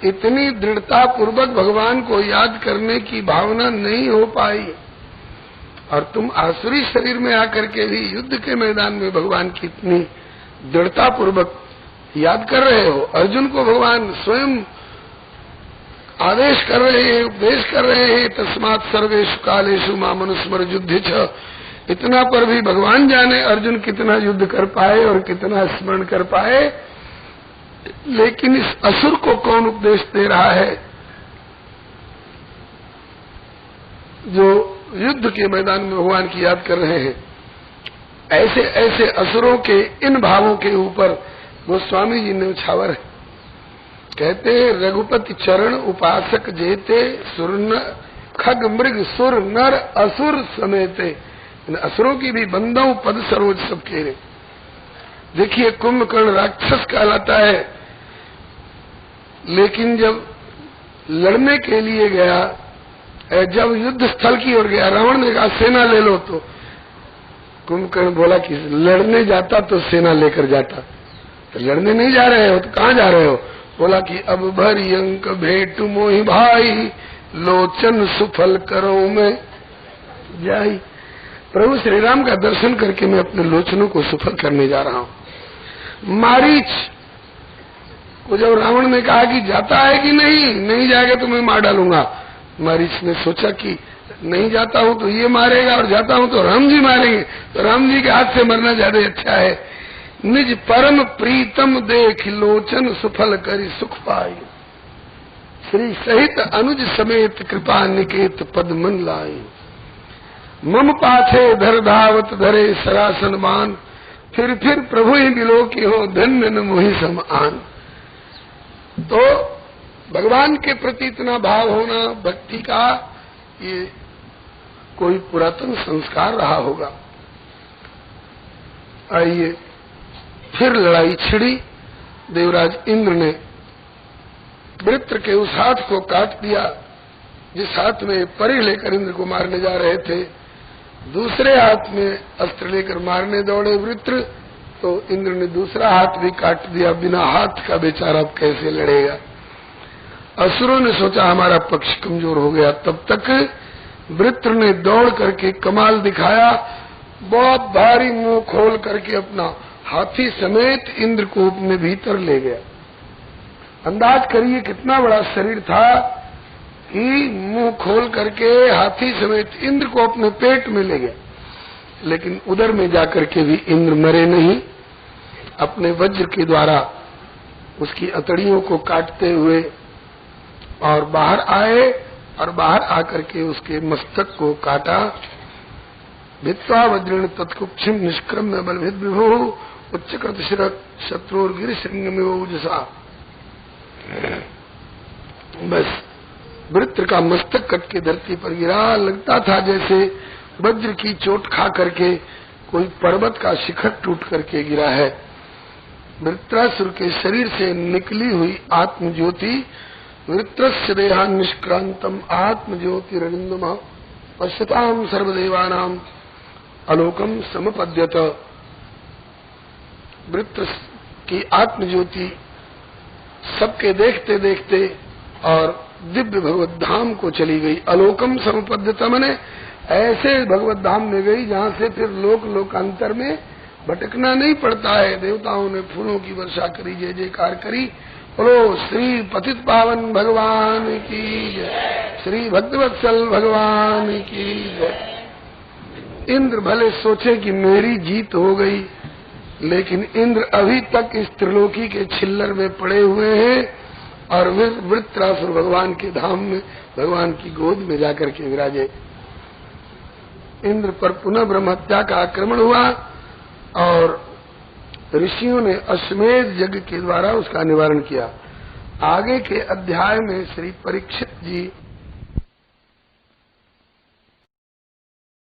इतनी दृढ़ता पूर्वक भगवान को याद करने की भावना नहीं हो पाई। और तुम आसुरी शरीर में आकर के भी युद्ध के मैदान में भगवान की इतनी दृढ़ता पूर्वक याद कर रहे हो। अर्जुन को भगवान स्वयं आदेश कर रहे हैं, उपदेश कर रहे हैं, तस्मात् सर्वेषु कालेषु माम अनुस्मर युद्धे छ। इतना पर भी भगवान जाने अर्जुन कितना युद्ध कर पाए और कितना स्मरण कर पाए। लेकिन इस असुर को कौन उपदेश दे रहा है? जो युद्ध के मैदान में भगवान की याद कर रहे हैं। ऐसे ऐसे असुरों के इन भावों के ऊपर गोस्वामी जी ने उछावर है। कहते रघुपति चरण उपासक जेते सुर खग मृग सुर नर असुर समेते। इन असुरों की भी बंदों पद सरोज सब कह। देखिए कुंभकर्ण राक्षस कहलाता है, लेकिन जब लड़ने के लिए गया, जब युद्ध स्थल की ओर गया, रावण ने कहा सेना ले लो, तो कुंभकर्ण बोला कि लड़ने जाता तो सेना लेकर जाता, तो लड़ने नहीं जा रहे हो तो कहाँ जा रहे हो? बोला कि अब भरी अंक भेंट मोहि भाई लोचन सुफल करो मैं जाई। प्रभु श्री राम का दर्शन करके मैं अपने लोचनों को सफल करने जा रहा हूँ। मारीच को जब रावण ने कहा कि जाता है कि नहीं जाएगा तो मैं मार डालूंगा, मारीच ने सोचा कि नहीं जाता हूँ तो ये मारेगा और जाता हूँ तो राम जी मारेंगे, तो राम जी के हाथ से मरना ज्यादा अच्छा है। निज परम प्रीतम देख लोचन सुफल करी सुख पाई, श्री सहित अनुज समेत कृपा निकेत पद मन लाई। मम पाथे धर धावत धरे सरासन मान, फिर प्रभु ही मिलो की हो धन्य न मोहि समान। तो भगवान के प्रति इतना भाव होना भक्ति का ये कोई पुरातन संस्कार रहा होगा। आइए फिर लड़ाई छिड़ी। देवराज इंद्र ने वृत्र के उस हाथ को काट दिया जिस हाथ में परी लेकर इंद्र को मारने जा रहे थे। दूसरे हाथ में अस्त्र लेकर मारने दौड़े वृत्र, तो इंद्र ने दूसरा हाथ भी काट दिया। बिना हाथ का बेचारा अब कैसे लड़ेगा। असुरों ने सोचा हमारा पक्ष कमजोर हो गया। तब तक वृत्र ने दौड़ करके कमाल दिखाया, बहुत भारी मुंह खोल करके अपना हाथी समेत इंद्र को अपने भीतर ले गया। अंदाज करिए कितना बड़ा शरीर था कि मुंह खोल करके हाथी समेत इंद्र को अपने पेट में ले गया। लेकिन उधर में जाकर के भी इंद्र मरे नहीं। अपने वज्र के द्वारा उसकी अतड़ियों को काटते हुए और बाहर आए और बाहर आकर के उसके मस्तक को काटा। भित्वा वज्रेण तत्कुक्षिम निष्क्रम्य बलभिद विभु उच्चकृत शिर शत्रुर गिर श्रृंग में ओजसा। बस वृत्र का मस्तक कट के धरती पर गिरा। लगता था जैसे वज्र की चोट खा करके कोई पर्वत का शिखर टूट करके गिरा है। वृत्रासुर के शरीर से निकली हुई आत्म ज्योति वृत्रस्य देहा निष्क्रांतम आत्म ज्योति रविंदम पश्यताम सर्वदेवानाम अलोकम समपद्यत। वृत्र की आत्म ज्योति सबके देखते देखते और दिव्य भगवत धाम को चली गई। अलोकम समपद्यता मने ऐसे भगवत धाम में गई जहाँ से फिर लोकांतर में भटकना नहीं पड़ता है। देवताओं ने फूलों की वर्षा करी, जय जयकार करी। बोलो श्री पतित पावन भगवान की जय, श्री भक्तवत्सल भगवान की जय। इंद्र भले सोचे कि मेरी जीत हो गई, लेकिन इंद्र अभी तक इस त्रिलोकी के छिल्लर में पड़े हुए हैं और वृत्रासुर भगवान के धाम में भगवान की गोद में जाकर के विराजे। इंद्र पर पुनः ब्रह्महत्या का आक्रमण हुआ और ऋषियों ने अश्वमेध यज्ञ के द्वारा उसका निवारण किया। आगे के अध्याय में श्री परीक्षित जी